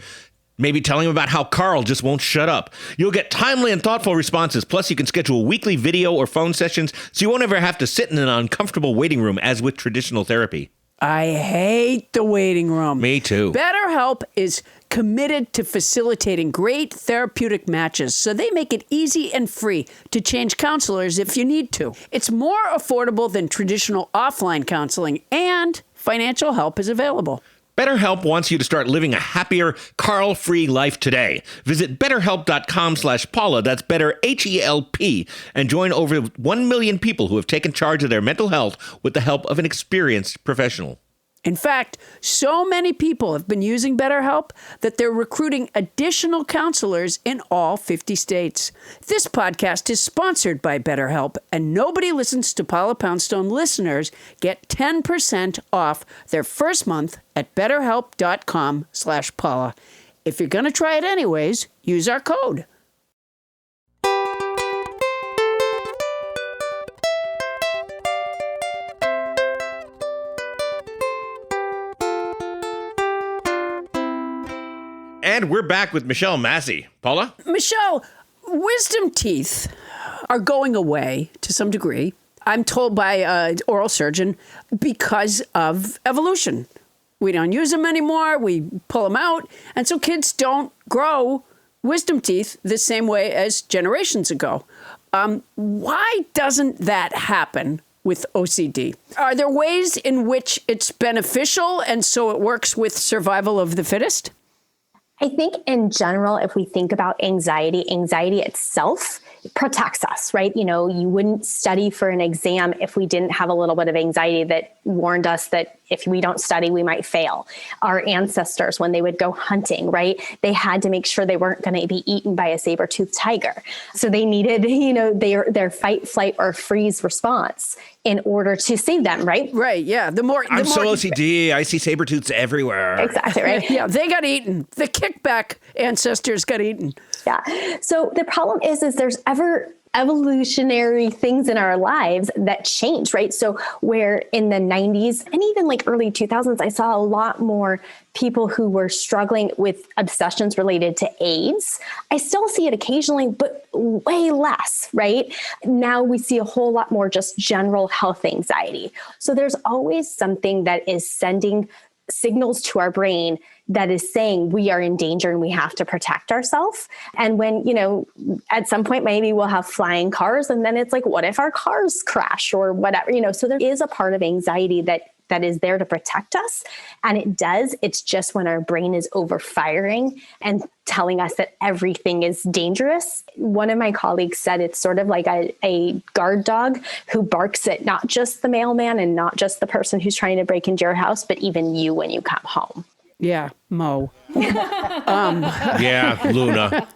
maybe telling him about how Carl just won't shut up. You'll get timely and thoughtful responses. Plus, you can schedule weekly video or phone sessions so you won't ever have to sit in an uncomfortable waiting room as with traditional therapy. I hate the waiting room. Me too. BetterHelp is committed to facilitating great therapeutic matches, so they make it easy and free to change counselors if you need to. It's more affordable than traditional offline counseling, and financial help is available. BetterHelp wants you to start living a happier, Carl-free life today. Visit BetterHelp.com/Paula, that's better HELP, and join over 1 million people who have taken charge of their mental health with the help of an experienced professional. In fact, so many people have been using BetterHelp that they're recruiting additional counselors in all 50 states. This podcast is sponsored by BetterHelp, and Nobody Listens to Paula Poundstone listeners get 10% off their first month at BetterHelp.com/Paula. If you're going to try it anyways, use our code. And we're back with Michelle Massi. Paula? Michelle, wisdom teeth are going away to some degree. I'm told by an oral surgeon because of evolution. We don't use them anymore. We pull them out. And so kids don't grow wisdom teeth the same way as generations ago. Why doesn't that happen with OCD? Are there ways in which it's beneficial and so it works with survival of the fittest? I think in general, if we think about anxiety itself protects us, right? You wouldn't study for an exam if we didn't have a little bit of anxiety that warned us that if we don't study, we might fail. Our ancestors, when they would go hunting, right? They had to make sure they weren't going to be eaten by a saber-toothed tiger. So they needed, their fight, flight, or freeze response in order to save them, right? Right, yeah. I'm so OCD. I see saber-tooths everywhere. Exactly, right? Yeah, they got eaten. The kickback ancestors got eaten. Yeah. So the problem is there's evolutionary things in our lives that change, right? So where in the 90s and even like early 2000s, I saw a lot more people who were struggling with obsessions related to AIDS. I still see it occasionally, but way less, right? Now we see a whole lot more just general health anxiety. So there's always something that is sending signals to our brain that is saying we are in danger and we have to protect ourselves. And when, at some point, maybe we'll have flying cars and then it's like, what if our cars crash or whatever, so there is a part of anxiety that that is there to protect us. And it does. It's just when our brain is overfiring and telling us that everything is dangerous. One of my colleagues said it's sort of like a guard dog who barks at not just the mailman and not just the person who's trying to break into your house, but even you when you come home. Yeah, Mo. Yeah, Luna.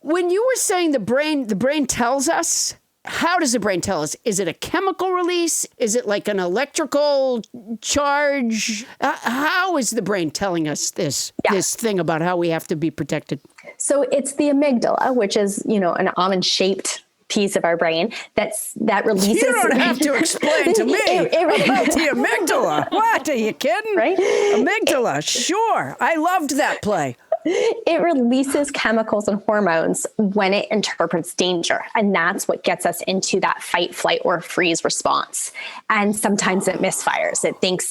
When you were saying the brain tells us, how does the brain tell us? Is it a chemical release? Is it like an electrical charge? How is the brain telling us this thing about how we have to be protected? So it's the amygdala, which is, an almond-shaped piece of our brain that releases. You don't have to explain to me about the amygdala. What, are you kidding? Right? Amygdala, sure. I loved that play. It releases chemicals and hormones when it interprets danger. And that's what gets us into that fight, flight, or freeze response. And sometimes it misfires.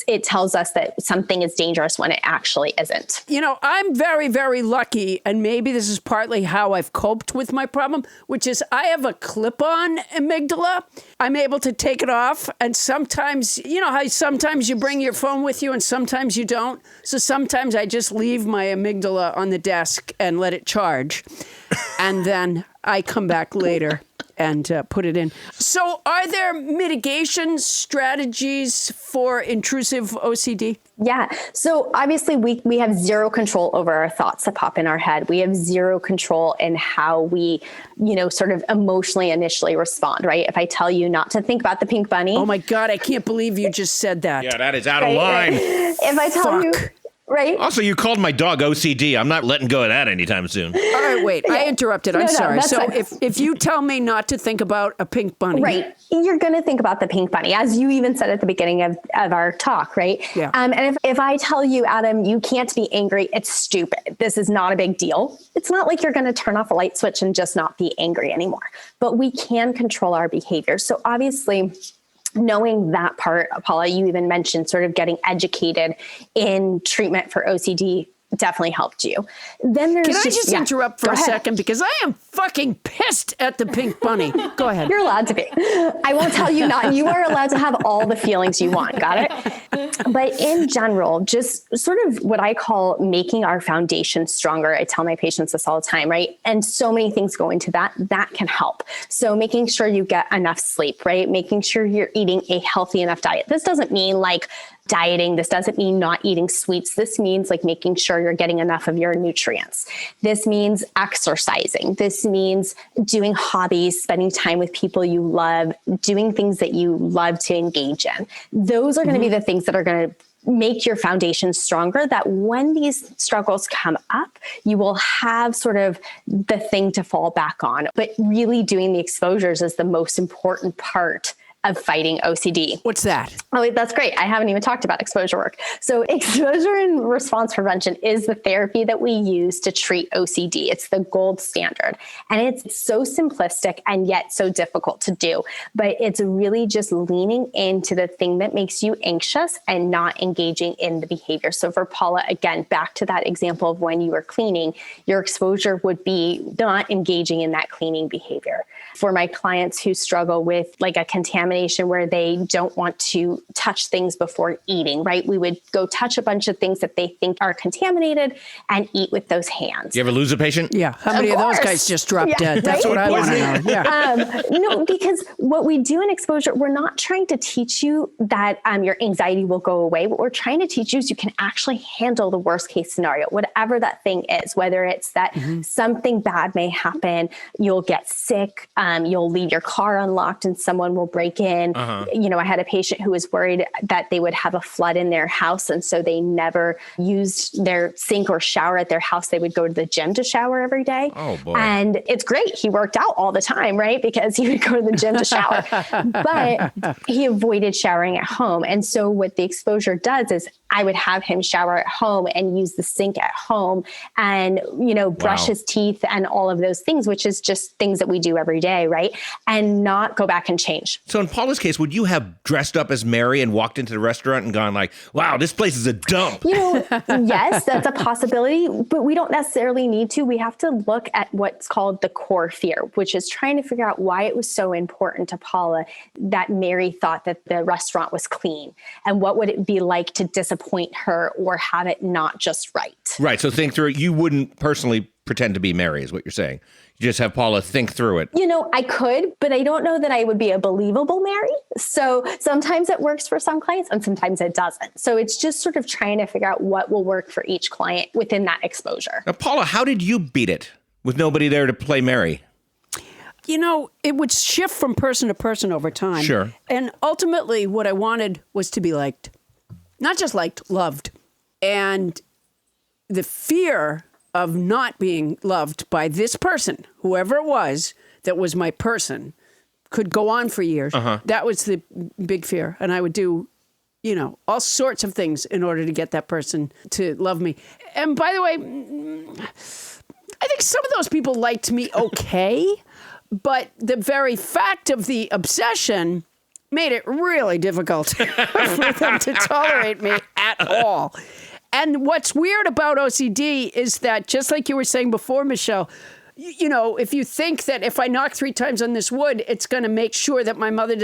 It tells us that something is dangerous when it actually isn't. I'm very, very lucky. And maybe this is partly how I've coped with my problem, which is I have a clip-on amygdala. I'm able to take it off. And sometimes, how sometimes you bring your phone with you and sometimes you don't. So sometimes I just leave my amygdala on the desk and let it charge. And then I come back later and put it in. So are there mitigation strategies for intrusive OCD? Yeah. So obviously we have zero control over our thoughts that pop in our head. We have zero control in how we, sort of emotionally initially respond, right? If I tell you not to think about the pink bunny. Oh my God, I can't believe you just said that. Yeah, that is out of line. Right? If I tell you... Right. Also, you called my dog OCD. I'm not letting go of that anytime soon. All right, wait. I interrupted. I'm sorry. So fine. if you tell me not to think about a pink bunny. Right. You're going to think about the pink bunny, as you even said at the beginning of our talk, right? Yeah. And if I tell you, Adam, you can't be angry, it's stupid. This is not a big deal. It's not like you're going to turn off a light switch and just not be angry anymore. But we can control our behavior. So obviously... knowing that part, Paula, you even mentioned sort of getting educated in treatment for OCD definitely helped you. Then there's Can I just interrupt for a second? Because I am fucking pissed at the pink bunny. Go ahead. You're allowed to be. I won't tell you not. You are allowed to have all the feelings you want. Got it? But in general, just sort of what I call making our foundation stronger. I tell my patients this all the time, right? And so many things go into that. That can help. So making sure you get enough sleep, right? Making sure you're eating a healthy enough diet. This doesn't mean like dieting. This doesn't mean not eating sweets. This means like making sure you're getting enough of your nutrients. This means exercising. This means doing hobbies, spending time with people you love, doing things that you love to engage in. Those are going to be the things that are going to make your foundation stronger, that when these struggles come up, you will have sort of the thing to fall back on. But really doing the exposures is the most important part of fighting OCD. What's that? Oh, that's great. I haven't even talked about exposure work. So exposure and response prevention is the therapy that we use to treat OCD. It's the gold standard. And it's so simplistic and yet so difficult to do. But it's really just leaning into the thing that makes you anxious and not engaging in the behavior. So for Paula, again, back to that example of when you were cleaning, your exposure would be not engaging in that cleaning behavior. For my clients who struggle with like a contamination where they don't want to touch things before eating, right? We would go touch a bunch of things that they think are contaminated and eat with those hands. You ever lose a patient? Yeah. How many of those guys just dropped dead? That's right? what I want to know. Yeah. No, because what we do in exposure, we're not trying to teach you that your anxiety will go away. What we're trying to teach you is you can actually handle the worst case scenario, whatever that thing is, whether it's that something bad may happen, you'll get sick, you'll leave your car unlocked and someone will break in. I had a patient who was worried that they would have a flood in their house. And so they never used their sink or shower at their house. They would go to the gym to shower every day. Oh, boy. And it's great. He worked out all the time, right? Because he would go to the gym to shower, but he avoided showering at home. And so what the exposure does is I would have him shower at home and use the sink at home and, brush his teeth and all of those things, which is just things that we do every day, right? And not go back and change. So in Paula's case, would you have dressed up as Mary and walked into the restaurant and gone like, wow, this place is a dump? Yes, that's a possibility, but we don't necessarily need to. We have to look at what's called the core fear, which is trying to figure out why it was so important to Paula that Mary thought that the restaurant was clean, and what would it be like to disappoint her or have it not just right. Right. So think through it. You wouldn't personally pretend to be Mary is what you're saying. You just have Paula think through it. I could, but I don't know that I would be a believable Mary. So sometimes it works for some clients and sometimes it doesn't. So it's just sort of trying to figure out what will work for each client within that exposure. Now, Paula, how did you beat it with nobody there to play Mary? It would shift from person to person over time. Sure. And ultimately, what I wanted was to be liked. Not just liked, loved. And the fear of not being loved by this person, whoever it was that was my person, could go on for years. That was the big fear. And I would do, all sorts of things in order to get that person to love me. And by the way, I think some of those people liked me okay, but the very fact of the obsession made it really difficult for them to tolerate me at all. And what's weird about OCD is that, just like you were saying before, Michelle, if you think that if I knock 3 times on this wood, it's going to make sure that my mother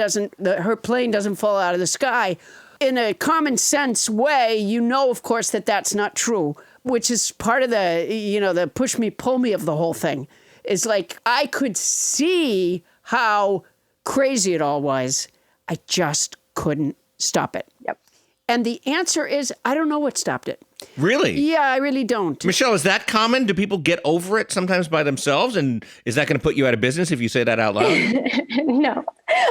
her plane doesn't fall out of the sky. In a common sense way, of course, that that's not true, which is part of the, the push me, pull me of the whole thing. Is like, I could see how crazy it all was. I just couldn't stop it. Yep. And the answer is, I don't know what stopped it. Really? Yeah, I really don't. Michelle, is that common? Do people get over it sometimes by themselves? And is that going to put you out of business if you say that out loud? No.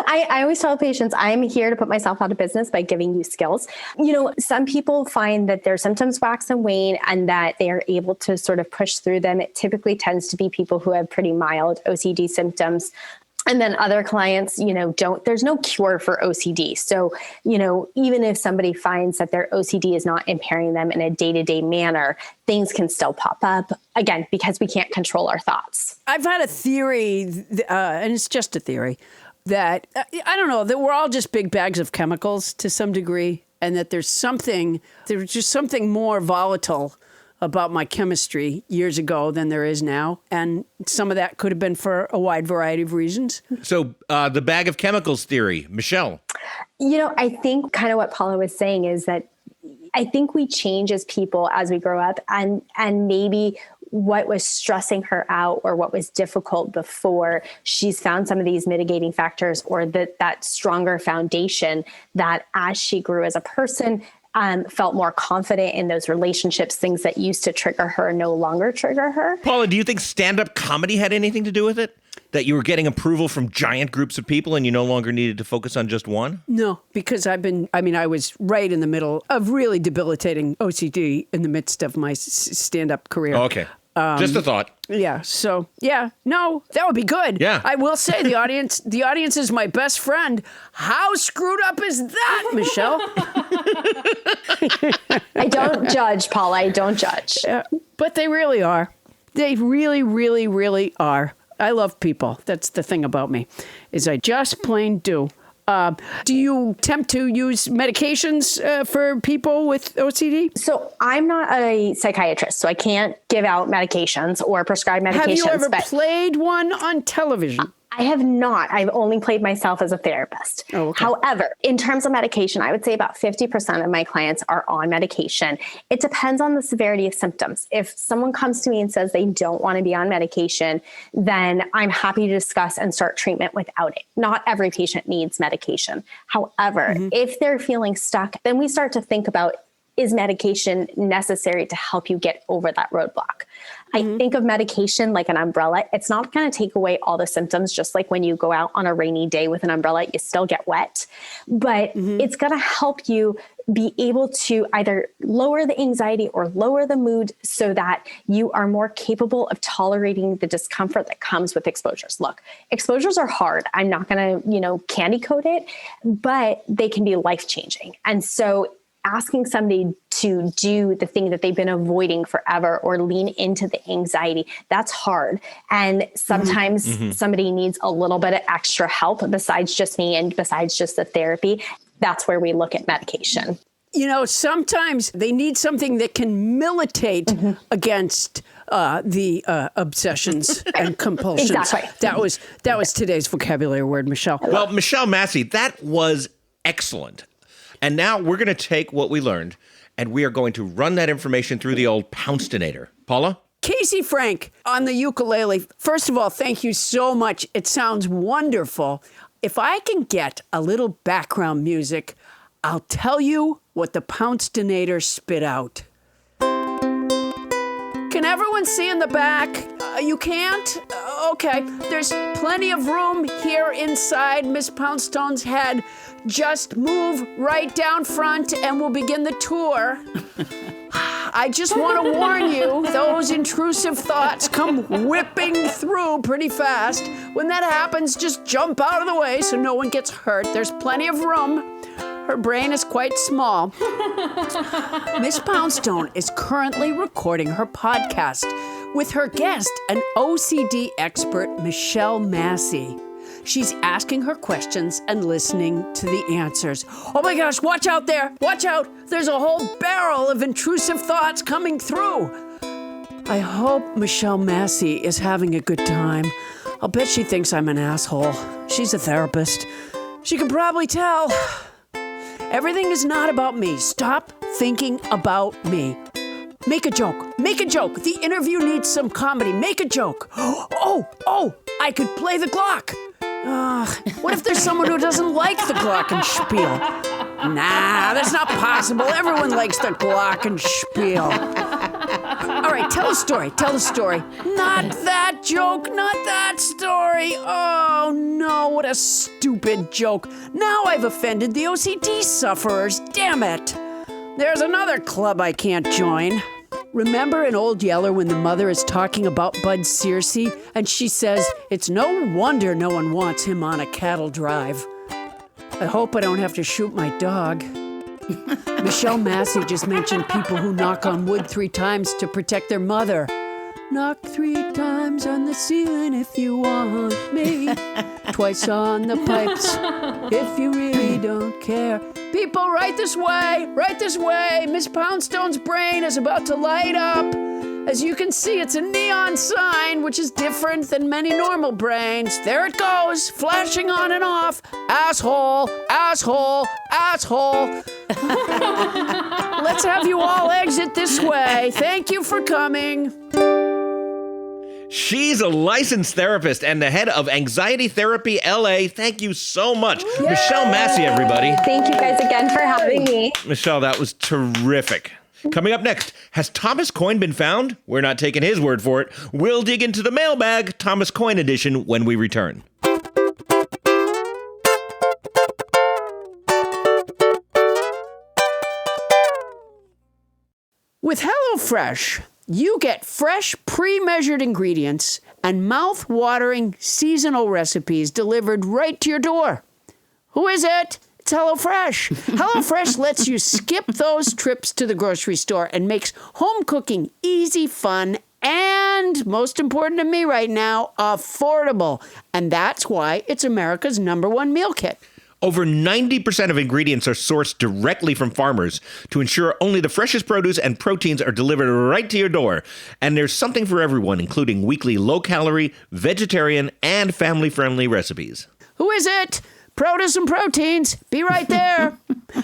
I always tell patients, I'm here to put myself out of business by giving you skills. Some people find that their symptoms wax and wane and that they are able to sort of push through them. It typically tends to be people who have pretty mild OCD symptoms. And then other clients, there's no cure for OCD. So, even if somebody finds that their OCD is not impairing them in a day-to-day manner, things can still pop up, again, because we can't control our thoughts. I've had a theory, and it's just a theory, that, I don't know, that we're all just big bags of chemicals to some degree, and that there's just something more volatile about my chemistry years ago than there is now. And some of that could have been for a wide variety of reasons. So the bag of chemicals theory, Michelle. I think kind of what Paula was saying is that I think we change as people as we grow up, and maybe what was stressing her out or what was difficult before, she's found some of these mitigating factors or that stronger foundation that as she grew as a person, felt more confident in those relationships, things that used to trigger her no longer trigger her. Paula, do you think stand-up comedy had anything to do with it? That you were getting approval from giant groups of people and you no longer needed to focus on just one? No, because I was right in the middle of really debilitating OCD in the midst of my stand-up career. Oh, okay. Just a thought. Yeah. So, no, that would be good. Yeah. I will say the audience is my best friend. How screwed up is that, Michelle? I don't judge, Paula. I don't judge. But they really are. They really, really, really are. I love people. That's the thing about me, is I just plain do. Do you attempt to use medications for people with OCD? So I'm not a psychiatrist, so I can't give out medications or prescribe medications. Have you ever played one on television? I have not. I've only played myself as a therapist. Oh, okay. However, in terms of medication, I would say about 50% of my clients are on medication. It depends on the severity of symptoms. If someone comes to me and says they don't want to be on medication, then I'm happy to discuss and start treatment without it. Not every patient needs medication. However, if they're feeling stuck, then we start to think about, is medication necessary to help you get over that roadblock? I think of medication like an umbrella. It's not going to take away all the symptoms, just like when you go out on a rainy day with an umbrella, you still get wet. But it's going to help you be able to either lower the anxiety or lower the mood so that you are more capable of tolerating the discomfort that comes with exposures. Look, exposures are hard. I'm not going to, candy coat it, but they can be life-changing. And so asking somebody to do the thing that they've been avoiding forever or lean into the anxiety. That's hard. And sometimes somebody needs a little bit of extra help besides just me and besides just the therapy. That's where we look at medication. You know, sometimes they need something that can militate against the obsessions and compulsions. Exactly. That was today's vocabulary word, Michelle. Well, Michelle Massi, that was excellent. And now we're going to take what we learned and we are going to run that information through the old Poundstonator. Paula? Casey Frank on the ukulele. First of all, thank you so much. It sounds wonderful. If I can get a little background music, I'll tell you what the Poundstonator spit out. Can everyone see in the back? You can't? Okay. There's plenty of room here inside Miss Poundstone's head. Just move right down front and we'll begin the tour. I just want to warn you, those intrusive thoughts come whipping through pretty fast. When that happens, just jump out of the way so no one gets hurt. There's plenty of room. Her brain is quite small. Miss Poundstone is currently recording her podcast with her guest, an OCD expert, Michelle Massi. She's asking her questions and listening to the answers. Oh my gosh, watch out there. Watch out. There's a whole barrel of intrusive thoughts coming through. I hope Michelle Massi is having a good time. I'll bet she thinks I'm an asshole. She's a therapist. She can probably tell. Everything is not about me. Stop thinking about me. Make a joke. Make a joke. The interview needs some comedy. Make a joke. Oh, I could play the Glock. What if there's someone who doesn't like the glockenspiel? Nah, that's not possible. Everyone likes the glockenspiel. All right, tell a story. Tell a story. Not that joke. Not that story. Oh, no, what a stupid joke. Now I've offended the OCD sufferers. Damn it. There's another club I can't join. Remember in Old Yeller when the mother is talking about Bud Searcy and she says, it's no wonder no one wants him on a cattle drive. I hope I don't have to shoot my dog. Michelle Massi just mentioned people who knock on wood 3 times to protect their mother. Knock 3 times on the ceiling if you want me. Twice on the pipes if you really don't care. People, right this way, right this way. Miss Poundstone's brain is about to light up. As you can see, it's a neon sign, which is different than many normal brains. There it goes, flashing on and off. Asshole, asshole, asshole. Let's have you all exit this way. Thank you for coming. She's a licensed therapist and the head of Anxiety Therapy LA. Thank you so much. Yay! Michelle Massi, everybody. Thank you guys again for having me. Michelle, that was terrific. Coming up next, has Thomas Coyne been found? We're not taking his word for it. We'll dig into the mailbag, Thomas Coyne edition, when we return. With HelloFresh, you get fresh, pre-measured ingredients and mouth-watering seasonal recipes delivered right to your door. Who is it? It's HelloFresh. HelloFresh lets you skip those trips to the grocery store and makes home cooking easy, fun, and, most important to me right now, affordable. And that's why it's America's #1 meal kit. Over 90% of ingredients are sourced directly from farmers to ensure only the freshest produce and proteins are delivered right to your door. And there's something for everyone, including weekly low-calorie, vegetarian, and family-friendly recipes. Who is it? Produce and proteins. Be right there.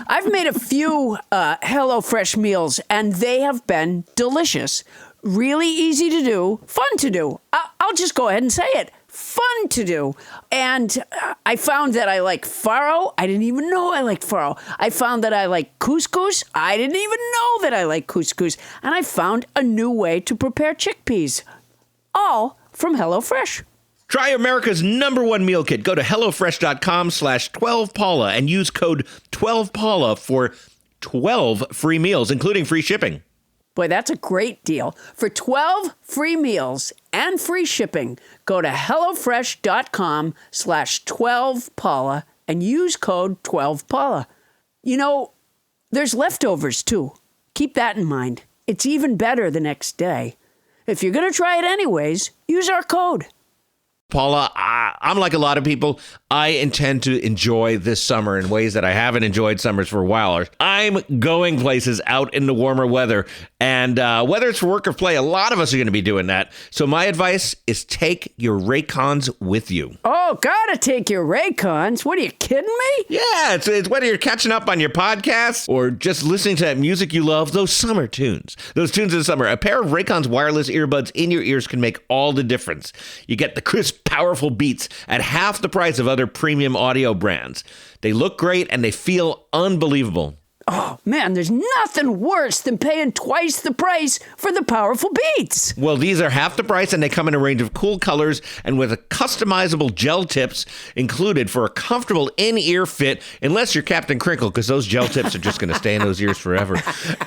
I've made a few HelloFresh meals, and they have been delicious. Really easy to do, fun to do. I'll just go ahead and say it. Fun to do. And I found that I like farro. I didn't even know I liked farro. I found that I like couscous. I didn't even know that I like couscous. And I found a new way to prepare chickpeas. All from HelloFresh. Try America's #1 meal kit. Go to HelloFresh.com/12Paula and use code 12Paula for 12 free meals, including free shipping. Boy, that's a great deal. For 12 free meals and free shipping, go to HelloFresh.com/12Paula and use code 12Paula. You know, there's leftovers too. Keep that in mind. It's even better the next day. If you're going to try it anyways, use our code. Paula, I'm like a lot of people. I intend to enjoy this summer in ways that I haven't enjoyed summers for a while. I'm going places out in the warmer weather. And whether it's for work or play, a lot of us are going to be doing that. So my advice is take your Raycons with you. Oh, gotta take your Raycons. What, are you kidding me? Yeah, it's whether you're catching up on your podcast or just listening to that music you love, those summer tunes. Those tunes of the summer. A pair of Raycons wireless earbuds in your ears can make all the difference. You get the crisp, powerful beats at half the price of other premium audio brands. They look great and they feel unbelievable. Oh, man, there's nothing worse than paying twice the price for the powerful beats. Well, these are half the price and they come in a range of cool colors and with a customizable gel tips included for a comfortable in-ear fit, unless you're Captain Crinkle, because those gel tips are just going to stay in those ears forever.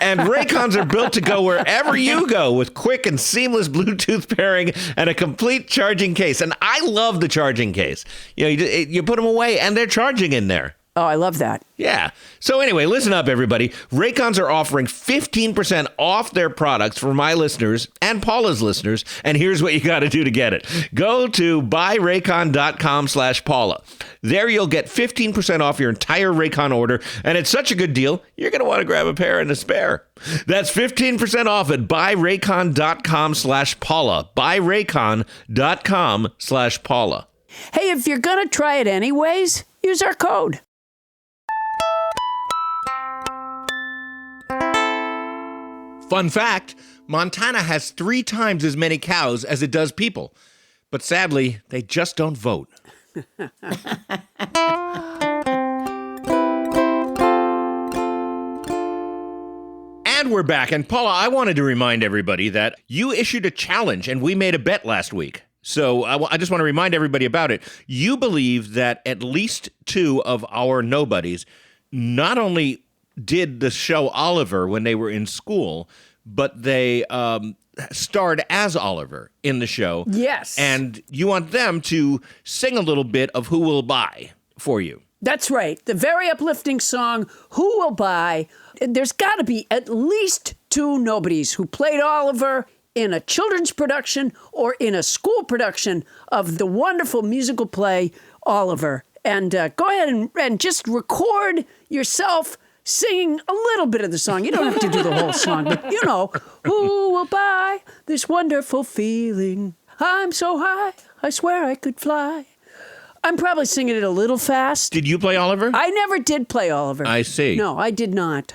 And Raycons are built to go wherever you go with quick and seamless Bluetooth pairing and a complete charging case. And I love the charging case. You know, you put them away and they're charging in there. Oh, I love that. Yeah. So anyway, listen up, everybody. Raycons are offering 15% off their products for my listeners and Paula's listeners. And here's what you got to do to get it. Go to buyraycon.com/Paula. There you'll get 15% off your entire Raycon order. And it's such a good deal, you're going to want to grab a pair and a spare. That's 15% off at buyraycon.com/Paula. buyraycon.com/Paula. Hey, if you're going to try it anyways, use our code. Fun fact, Montana has 3 times as many cows as it does people. But sadly, they just don't vote. And we're back. And Paula, I wanted to remind everybody that you issued a challenge and we made a bet last week. So I just want to remind everybody about it. You believe that at least 2 of our nobodies not only did the show Oliver when they were in school, but they starred as Oliver in the show. Yes. And you want them to sing a little bit of Who Will Buy for you. That's right. The very uplifting song, Who Will Buy? There's got to be at least 2 nobodies who played Oliver in a children's production or in a school production of the wonderful musical play Oliver. And go ahead and just record yourself singing a little bit of the song. You don't have to do the whole song, but you know, who will buy this wonderful feeling? I'm so high, I swear I could fly. I'm probably singing it a little fast. Did you play Oliver? I never did play Oliver. I see. No, I did not.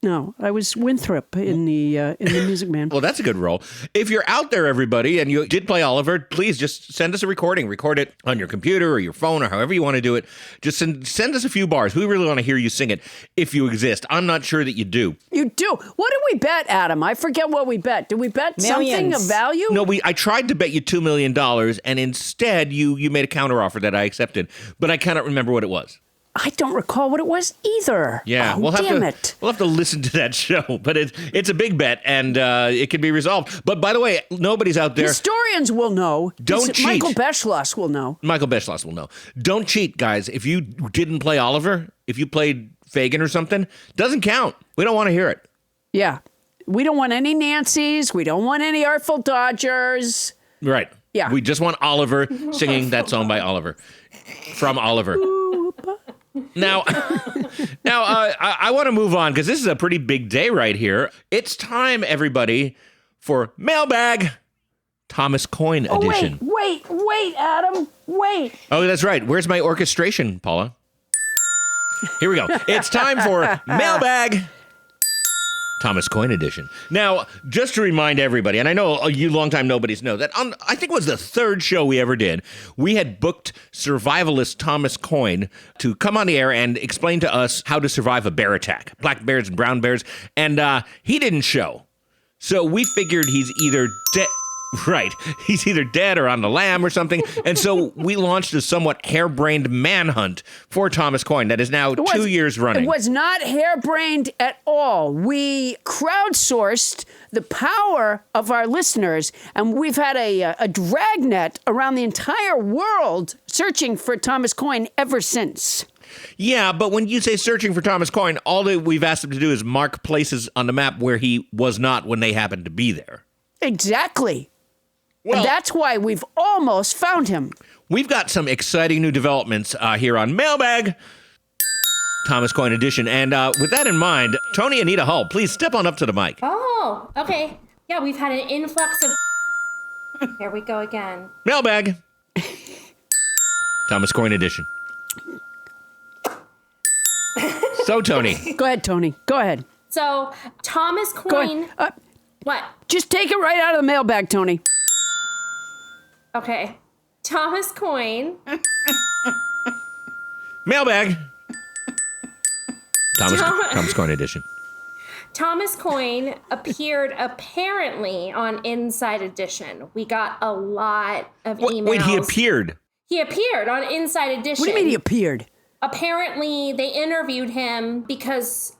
No, I was Winthrop in the Music Man. Well, that's a good role. If you're out there, everybody, and you did play Oliver, please just send us a recording. Record it on your computer or your phone or however you want to do it. Just send us a few bars. We really want to hear you sing it if you exist. I'm not sure that you do. You do? What did we bet, Adam? I forget what we bet. Did we bet something of value? No, I tried to bet you $2 million, and instead you made a counteroffer that I accepted, but I cannot remember what it was. I don't recall what it was either. Yeah, we'll have to listen to that show. But it's a big bet, and it can be resolved. But by the way, nobody's out there. Historians will know. Don't cheat. Michael Beschloss will know. Michael Beschloss will know. Don't cheat, guys. If you didn't play Oliver, if you played Fagin or something, doesn't count. We don't want to hear it. Yeah. We don't want any Nancys. We don't want any Artful Dodgers. Right. Yeah. We just want Oliver singing that song by Oliver. From Oliver. Now, I want to move on because this is a pretty big day right here. It's time, everybody, for Mailbag, Thomas Coyne edition. Wait, Adam, wait. Oh, that's right. Where's my orchestration, Paula? Here we go. It's time for Mailbag, Thomas Coyne edition. Now, just to remind everybody, and I know you longtime nobodies know that on, I think it was the 3rd show we ever did, we had booked survivalist Thomas Coyne to come on the air and explain to us how to survive a bear attack, black bears and brown bears, and he didn't show. So we figured he's either dead. Right. He's either dead or on the lam or something. And so we launched a somewhat harebrained manhunt for Thomas Coyne that is now 2 years running. It was not harebrained at all. We crowdsourced the power of our listeners, and we've had a dragnet around the entire world searching for Thomas Coyne ever since. Yeah, but when you say searching for Thomas Coyne, all that we've asked him to do is mark places on the map where he was not when they happened to be there. Exactly. Well, And that's why we've almost found him. we've got some exciting new developments here on Mailbag, Thomas Coyne edition. And with that in mind, Tony Anita Hull, please step on up to the mic. Oh, okay. Yeah, we've had an influx of... Here we go again. Mailbag, Thomas Coyne edition. So, Tony. Go ahead, Tony. Go ahead. So, Thomas Go Coyne... ahead. What? Just take it right out of the mailbag, Tony. Okay. Thomas Coyne... Mailbag, Thomas Coyne edition. Thomas Coyne appeared apparently on Inside Edition. We got a lot of emails. Wait, he appeared? He appeared on Inside Edition. What do you mean he appeared? Apparently, they interviewed him because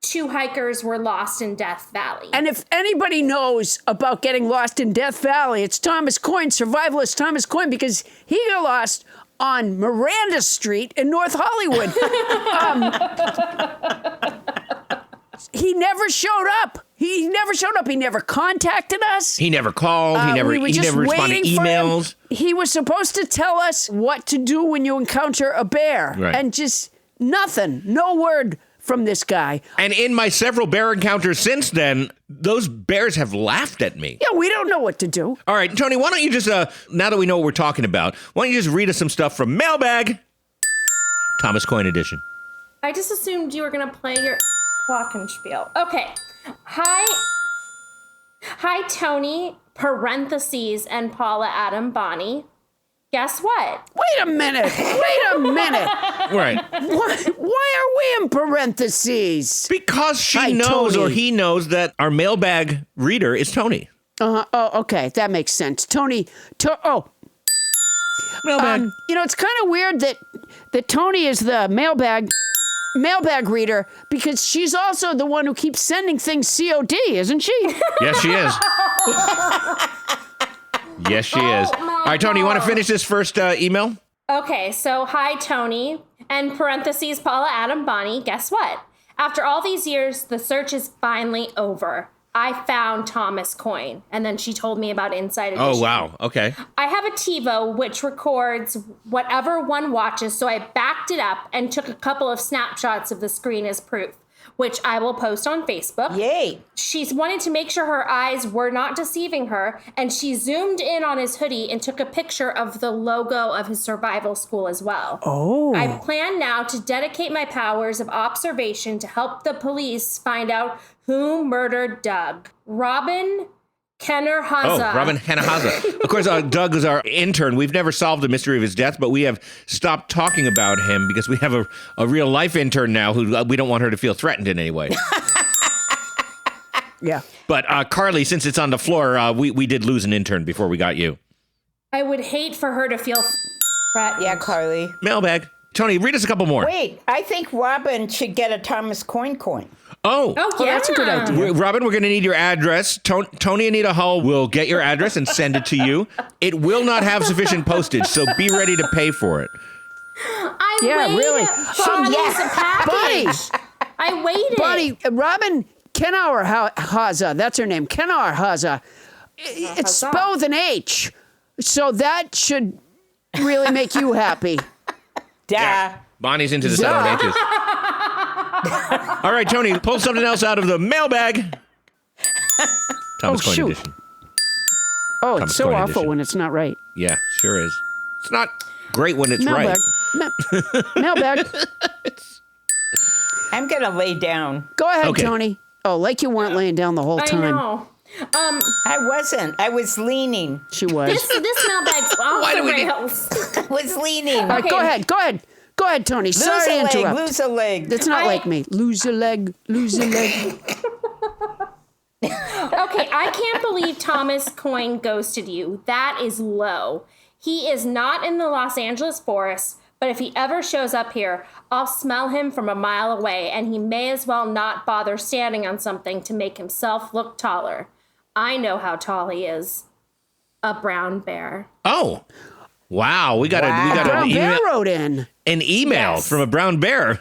2 hikers were lost in Death Valley. And if anybody knows about getting lost in Death Valley, it's Thomas Coyne, survivalist Thomas Coyne, because he got lost on Miranda Street in North Hollywood. He never showed up. He never showed up. He never contacted us. He never called. He never responded to emails. He was supposed to tell us what to do when you encounter a bear. Right. And just nothing. No word from this guy. And in my several bear encounters since then, those bears have laughed at me. Yeah, we don't know what to do. All right, Tony, why don't you just, now that we know what we're talking about, why don't you just read us some stuff from Mailbag, Thomas Coyne edition. I just assumed you were going to play your glockenspiel. Okay. Hi, Tony, parentheses, and Paula, Adam, Bonnie. Guess what? Wait a minute. Right. Why are we in parentheses? Because she Hi, knows Tony. or he knows that our Mailbag reader is Tony. Oh, okay. That makes sense. Tony. Mailbag. It's kind of weird that Tony is the mailbag reader because she's also the one who keeps sending things COD, isn't she? Yes, she is. Yes, she is. All right, Tony, you want to finish this first email? Okay, so hi, Tony, and parentheses, Paula, Adam, Bonnie. Guess what? After all these years, the search is finally over. I found Thomas Coyne. And then she told me about Inside Edition. Oh, wow. Okay. I have a TiVo which records whatever one watches, so I backed it up and took a couple of snapshots of the screen as proof, which I will post on Facebook. Yay. She wanted to make sure her eyes were not deceiving her, and she zoomed in on his hoodie and took a picture of the logo of his survival school as well. Oh. I plan now to dedicate my powers of observation to help the police find out who murdered Doug. Robin Kenner-Haza. Oh, Robin Kenner-Haza. Of course, Doug is our intern. We've never solved the mystery of his death, but we have stopped talking about him because we have a real-life intern now who we don't want her to feel threatened in any way. Yeah. But Carly, since it's on the floor, we did lose an intern before we got you. I would hate for her to feel threatened. Yeah, Carly. Mailbag. Tony, read us a couple more. Wait, I think Robin should get a Thomas Coyne coin. Oh, Oh, yeah. that's a good idea. Robin, we're going to need your address. Tony Anita Hull will get your address and send it to you. It will not have sufficient postage, so be ready to pay for it. I Yeah, waited really. for this package. I waited. Bonnie, Robin Kenner-Haza, that's her name, Kenner-Haza. It's spelled with an H, so that should really make you happy. Duh. Bonnie's into the 7 H's. All right, Tony, pull something else out of the mailbag. Thomas Coyne shoot. edition. Oh, Thomas it's so Coyne awful edition. when it's not right. Yeah, sure is. It's not great when it's Mailbag. right. Mailbag. I'm going to lay down. Go ahead, Okay. Tony. Oh, like you weren't laying down the whole I time. know. I wasn't. I was leaning. She was. This mailbag's off the rails. I was leaning. All right, Okay. go ahead. Go ahead, Tony. Lose Sorry a to leg, interrupt. lose a leg. That's not I- like me. Lose a leg. Okay, I can't believe Thomas Coyne ghosted you. That is low. He is not in the Los Angeles forest, but if he ever shows up here, I'll smell him from a mile away, and he may as well not bother standing on something to make himself look taller. I know how tall he is. A brown bear. Oh, Wow, we got Brown Bear wrote in. an email Yes. from a brown bear.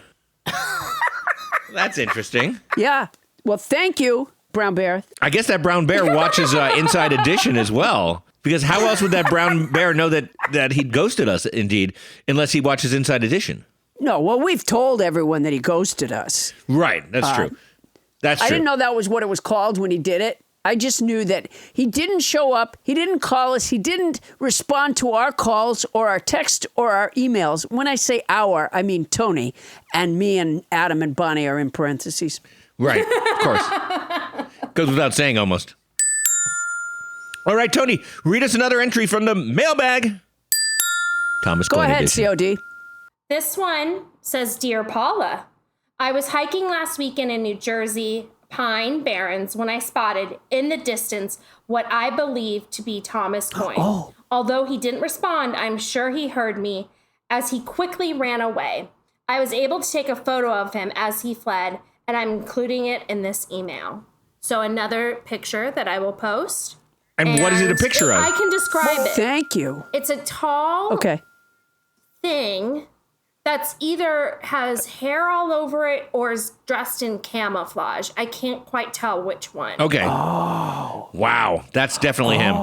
That's interesting. Yeah. Well, thank you, Brown Bear. I guess that brown bear watches Inside Edition as well. Because how else would that brown bear know that he'd ghosted us, indeed, unless he watches Inside Edition? No, well, we've told everyone that he ghosted us. Right, that's true. That's true. I didn't know that was what it was called when he did it. I just knew that he didn't show up. He didn't call us. He didn't respond to our calls or our text or our emails. When I say our, I mean Tony. And me and Adam and Bonnie are in parentheses. Right, of course. Goes without saying almost. All right, Tony, read us another entry from the mailbag. Thomas Go Coyne ahead, edition. COD. This one says, Dear Paula, I was hiking last weekend in New Jersey, Pine Barrens, when I spotted in the distance what I believe to be Thomas Coyne. Oh. Although he didn't respond, I'm sure he heard me as he quickly ran away. I was able to take a photo of him as he fled, and I'm including it in this email. So another picture that I will post. And what is it a picture of? I can describe it. Thank you. It's a tall Okay. thing that's either has hair all over it or is dressed in camouflage. I can't quite tell which one. Okay. Oh. Wow, that's definitely him.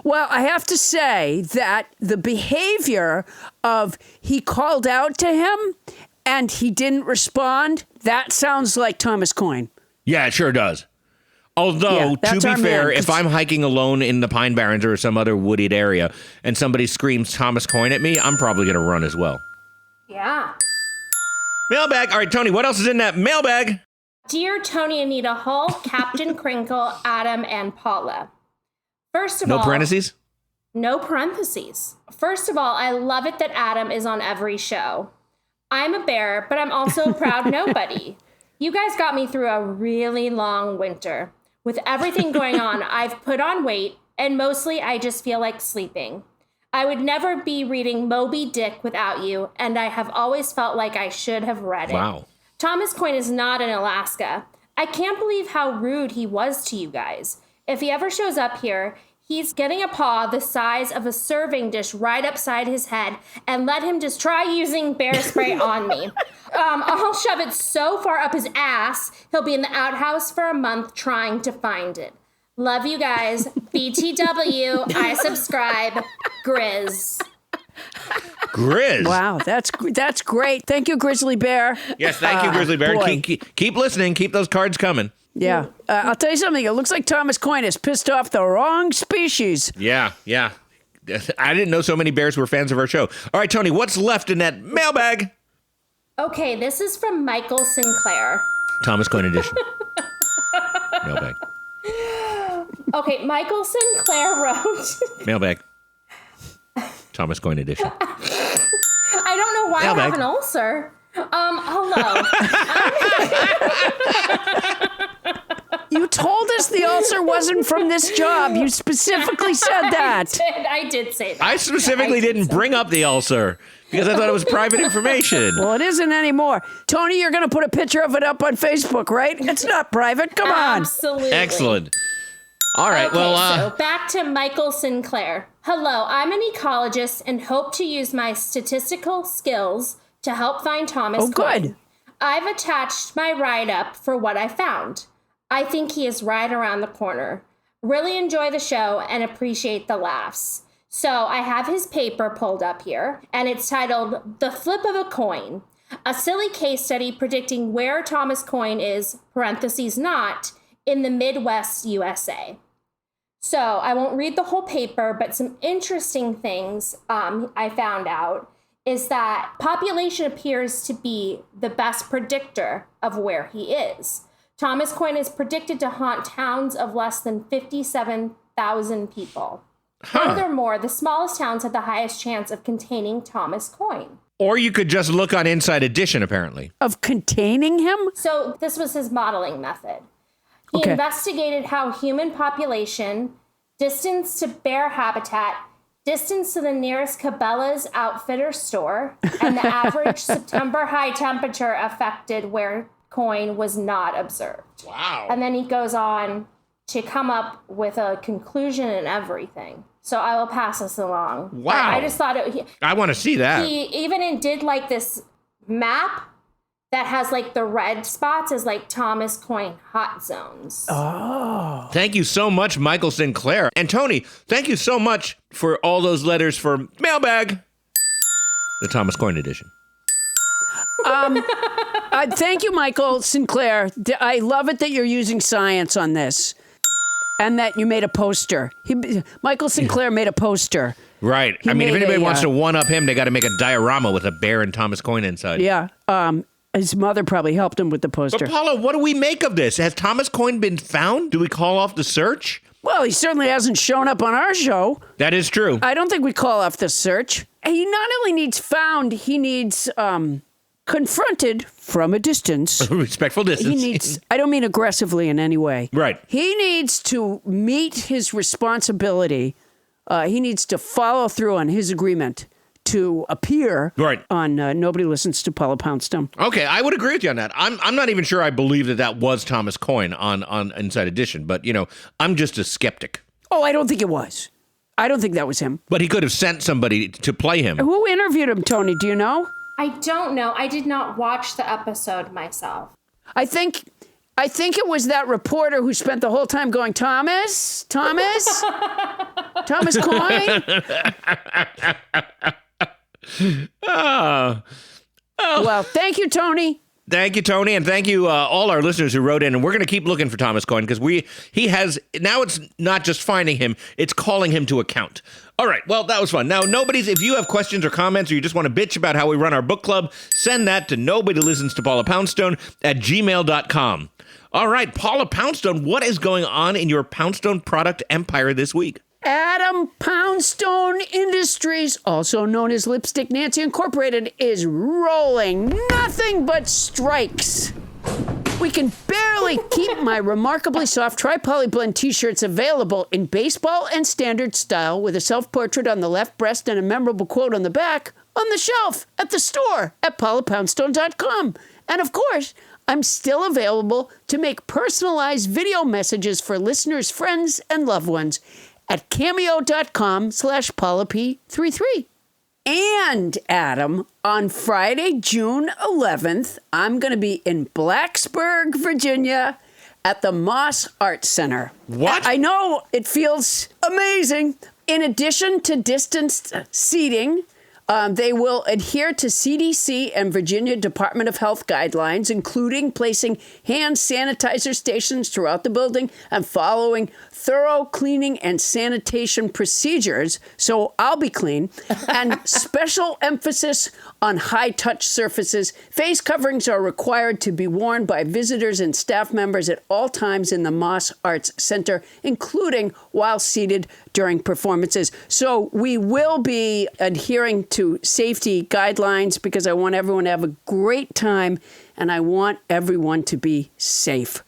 Well, I have to say that the behavior of he called out to him and he didn't respond, that sounds like Thomas Coyne. Yeah, it sure does. Although, Yeah, to that's be our fair, man, if 'cause- I'm hiking alone in the Pine Barrens or some other wooded area and somebody screams Thomas Coyne at me, I'm probably going to run as well. Yeah. Mailbag. All right, Tony, what else is in that mailbag? Dear Tony, Anita, Hull, Captain Crinkle, Adam, and Paula. First of all, No parentheses? no parentheses. First of all, I love it that Adam is on every show. I'm a bear, but I'm also a proud nobody. You guys got me through a really long winter. With everything going on, I've put on weight, and mostly I just feel like sleeping. I would never be reading Moby Dick without you, and I have always felt like I should have read it. Wow. Thomas Coyne is not in Alaska. I can't believe how rude he was to you guys. If he ever shows up here, he's getting a paw the size of a serving dish right upside his head, and let him just try using bear spray on me. I'll shove it so far up his ass, he'll be in the outhouse for a month trying to find it. Love you guys. BTW, I subscribe. Grizz. Grizz. Wow, that's great. Thank you, Grizzly Bear. Yes, thank you, Grizzly Bear. boy. Keep listening. Keep those cards coming. Yeah. I'll tell you something. It looks like Thomas Coyne has pissed off the wrong species. Yeah. I didn't know so many bears were fans of our show. All right, Tony, what's left in that mailbag? Okay, this is from Michael Sinclair. Thomas Coyne edition. Mailbag. Okay, Michael Sinclair wrote... Mailbag. Thomas Coyne edition. I don't know why I Mailbag. have an ulcer. Hello. You told us the ulcer wasn't from this job. You specifically said that. I did say that. I specifically didn't bring up the ulcer because I thought it was private information. Well, it isn't anymore. Tony, you're going to put a picture of it up on Facebook, right? It's not private. Come on. Absolutely. Excellent. All right, Okay, well, so back to Michael Sinclair. Hello, I'm an ecologist and hope to use my statistical skills to help find Thomas Oh, Coyne. good. I've attached my write-up for what I found. I think he is right around the corner. Really enjoy the show and appreciate the laughs. So I have his paper pulled up here, and it's titled The Flip of a Coin, a silly case study predicting where Thomas Coyne is, parentheses not, in the Midwest USA. So I won't read the whole paper, but some interesting things I found out is that population appears to be the best predictor of where he is. Thomas Coyne is predicted to haunt towns of less than 57,000 people. Furthermore, the smallest towns have the highest chance of containing Thomas Coyne. or you could just look on Inside Edition, apparently. Of containing him? So this was his modeling method. He Okay. investigated how human population, distance to bear habitat, distance to the nearest Cabela's Outfitter store, and the average September high temperature affected where Coyne was not observed. Wow. And then he goes on to come up with a conclusion and everything. So I will pass this along. Wow. I just thought I want to see that. he even did like this map that has like the red spots as like Thomas Coyne hot zones. Oh. Thank you so much, Michael Sinclair. And Tony, thank you so much for all those letters for Mailbag, the Thomas Coyne edition. Thank you, Michael Sinclair. I love it that you're using science on this and that you made a poster. Michael Sinclair made a poster. Right. He I mean, if made anybody a, wants to one-up him, they got to make a diorama with a bear and Thomas Coyne inside. Yeah. His mother probably helped him with the poster. But Paula, what do we make of this? Has Thomas Coyne been found? Do we call off the search? Well, he certainly hasn't shown up on our show. That is true. I don't think we call off the search. He not only needs found, he needs confronted from a distance. Respectful distance. He needs, I don't mean aggressively in any way. Right. He needs to meet his responsibility. He needs to follow through on his agreement to appear on Nobody Listens to Paula Poundstone. Okay, I would agree with you on that. I'm not even sure I believe that was Thomas Coyne on Inside Edition, but, I'm just a skeptic. Oh, I don't think it was. I don't think that was him. But he could have sent somebody to play him. Who interviewed him, Tony? Do you know? I don't know. I did not watch the episode myself. I think it was that reporter who spent the whole time going, Thomas Coyne. Well, thank you, Tony. Thank you, Tony, and thank you all our listeners who wrote in. And we're going to keep looking for Thomas Coyne because he has now. It's not just finding him; it's calling him to account. All right, well, that was fun. Now, if you have questions or comments, or you just want to bitch about how we run our book club, send that to nobodylistens-to-Paula-Poundstone@gmail.com. All right, Paula Poundstone, what is going on in your Poundstone product empire this week? Adam Poundstone Industries, also known as Lipstick Nancy Incorporated, is rolling nothing but strikes. We can barely keep my remarkably soft tri-poly blend t-shirts available in baseball and standard style with a self-portrait on the left breast and a memorable quote on the back on the shelf at the store at paulapoundstone.com. And of course, I'm still available to make personalized video messages for listeners, friends, and loved ones at cameo.com/PaulaP33. And, Adam, on Friday, June 11th, I'm going to be in Blacksburg, Virginia at the Moss Art Center. What? I know, it feels amazing. In addition to distanced seating, they will adhere to CDC and Virginia Department of Health guidelines, including placing hand sanitizer stations throughout the building and following thorough cleaning and sanitation procedures. So I'll be clean. And special emphasis on high-touch surfaces. Face coverings are required to be worn by visitors and staff members at all times in the Moss Arts Center, including while seated during performances. So we will be adhering to safety guidelines because I want everyone to have a great time and I want everyone to be safe.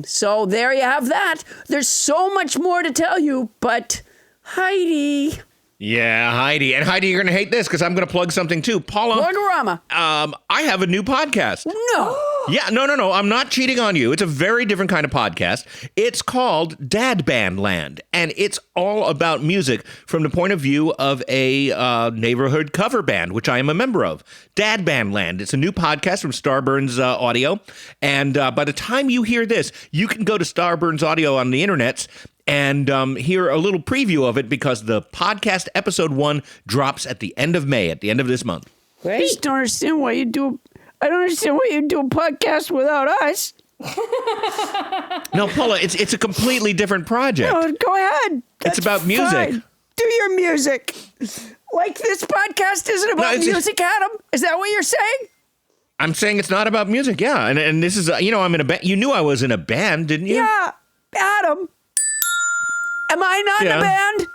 So there you have that. There's so much more to tell you, but Heidi. Yeah, Heidi. And Heidi, you're going to hate this because I'm going to plug something too. Paula. Plugorama. I have a new podcast. No. Yeah, no. I'm not cheating on you. It's a very different kind of podcast. It's called Dad Band Land, and it's all about music from the point of view of a neighborhood cover band, which I am a member of. Dad Band Land. It's a new podcast from Starburns Audio, and by the time you hear this, you can go to Starburns Audio on the internet and hear a little preview of it because the podcast episode 1 drops at the end of May, at the end of this month. I just don't understand why you do. I don't understand why you do a podcast without us. No, Paula, it's a completely different project. No, go ahead. It's about music. Fine. Do your music. Like this podcast isn't about music, Adam? Is that what you're saying? I'm saying it's not about music, yeah. And this is, I'm in a band. You knew I was in a band, didn't you? Yeah, Adam. Am I not in a band?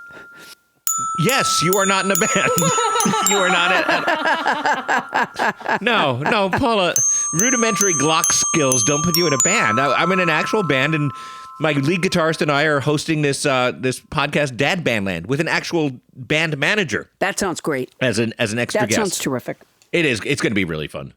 Yes, you are not in a band. You are not in. No, Paula. Rudimentary Glock skills don't put you in a band. I'm in an actual band, and my lead guitarist and I are hosting this podcast, Dad Band Land, with an actual band manager. That sounds great. As an extra guest. That sounds terrific. It is. It's going to be really fun.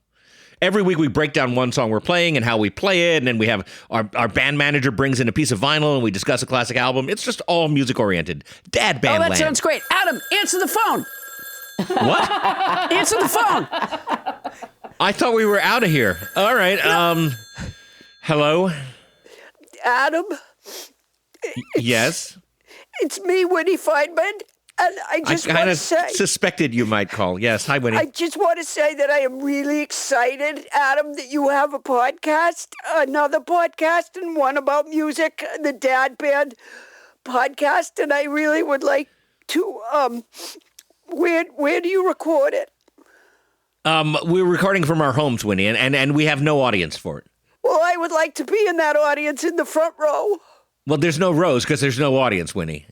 Every week we break down one song we're playing and how we play it, and then we have our band manager brings in a piece of vinyl and we discuss a classic album. It's just all music-oriented. Dad band that land. sounds great. Adam, answer the phone. What? Answer the phone. I thought we were out of here. All right. Hello? Adam, Yes? it's me, Winnie Feynman, and I just want kind to of say, suspected you might call. Yes. Hi, Winnie. I just want to say that I am really excited, Adam, that you have a podcast, another podcast, and one about music, the Dad Band podcast, and I really would like to. Where do you record it? We're recording from our homes, Winnie, and we have no audience for it. Well, I would like to be in that audience in the front row. Well, there's no rows because there's no audience, Winnie.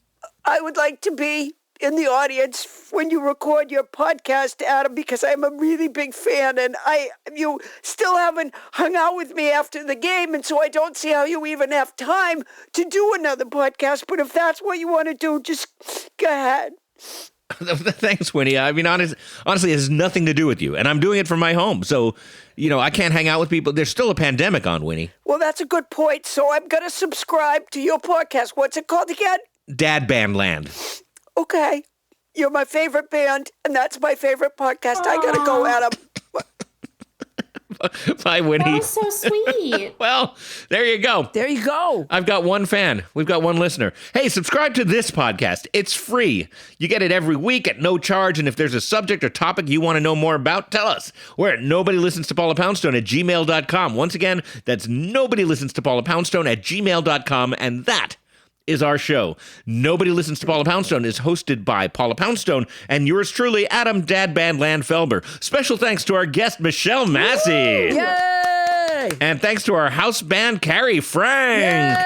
I would like to be in the audience when you record your podcast, Adam, because I'm a really big fan, and you still haven't hung out with me after the game, and so I don't see how you even have time to do another podcast. But if that's what you want to do, just go ahead. Thanks, Winnie. I mean, honestly, it has nothing to do with you, and I'm doing it from my home. So, I can't hang out with people. There's still a pandemic on, Winnie. Well, that's a good point. So I'm going to subscribe to your podcast. What's it called again? Dad Band Land. Okay. You're my favorite band, and that's my favorite podcast. I got to go, Adam. Bye, Winnie. That was so sweet. Well, there you go. There you go. I've got one fan. We've got one listener. Hey, subscribe to this podcast. It's free. You get it every week at no charge. And if there's a subject or topic you want to know more about, tell us. We're at nobodylistens-to-Poundstone@gmail.com. Once again, that's nobodylistens-to-Poundstone@gmail.com. And that is our show. Nobody Listens to Paula Poundstone is hosted by Paula Poundstone and yours truly, Adam Dad Band Landfelber. Special thanks to our guest, Michelle Massi. Yay! And thanks to our house band, Carrie Frank. Yay!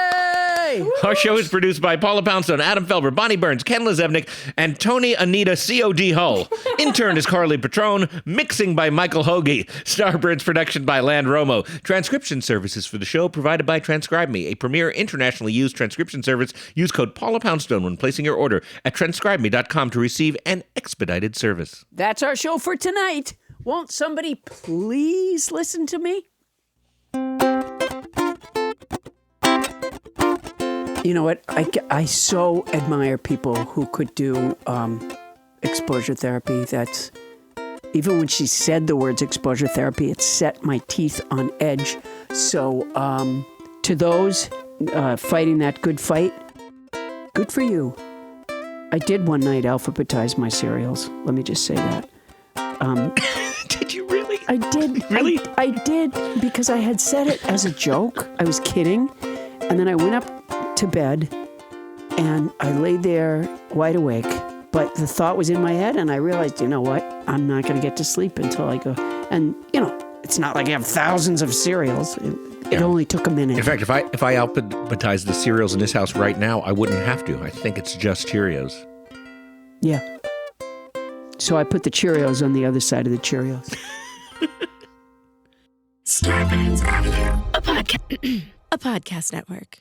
Our show is produced by Paula Poundstone, Adam Felber, Bonnie Burns, Ken Lezevnik, and Tony Anita C.O.D. Hull. Intern is Carly Patron. Mixing by Michael Hoagie. Starbirds production by Land Romo. Transcription services for the show provided by Transcribe Me, a premier internationally used transcription service. Use code Paula Poundstone when placing your order at transcribeme.com to receive an expedited service. That's our show for tonight. Won't somebody please listen to me? You know what? I so admire people who could do exposure therapy. That's even when she said the words exposure therapy, it set my teeth on edge. So to those fighting that good fight, good for you. I did one night alphabetize my cereals. Let me just say that. Did you really? I did. Really? I did because I had said it as a joke. I was kidding. And then I went up to bed and I laid there wide awake. But the thought was in my head and I realized, you know what? I'm not going to get to sleep until I go. And, it's not like I have thousands of cereals. It only took a minute. In fact, if I alphabetized the cereals in this house right now, I wouldn't have to. I think it's just Cheerios. Yeah. So I put the Cheerios on the other side of the Cheerios. Starburns Audio, a podcast network.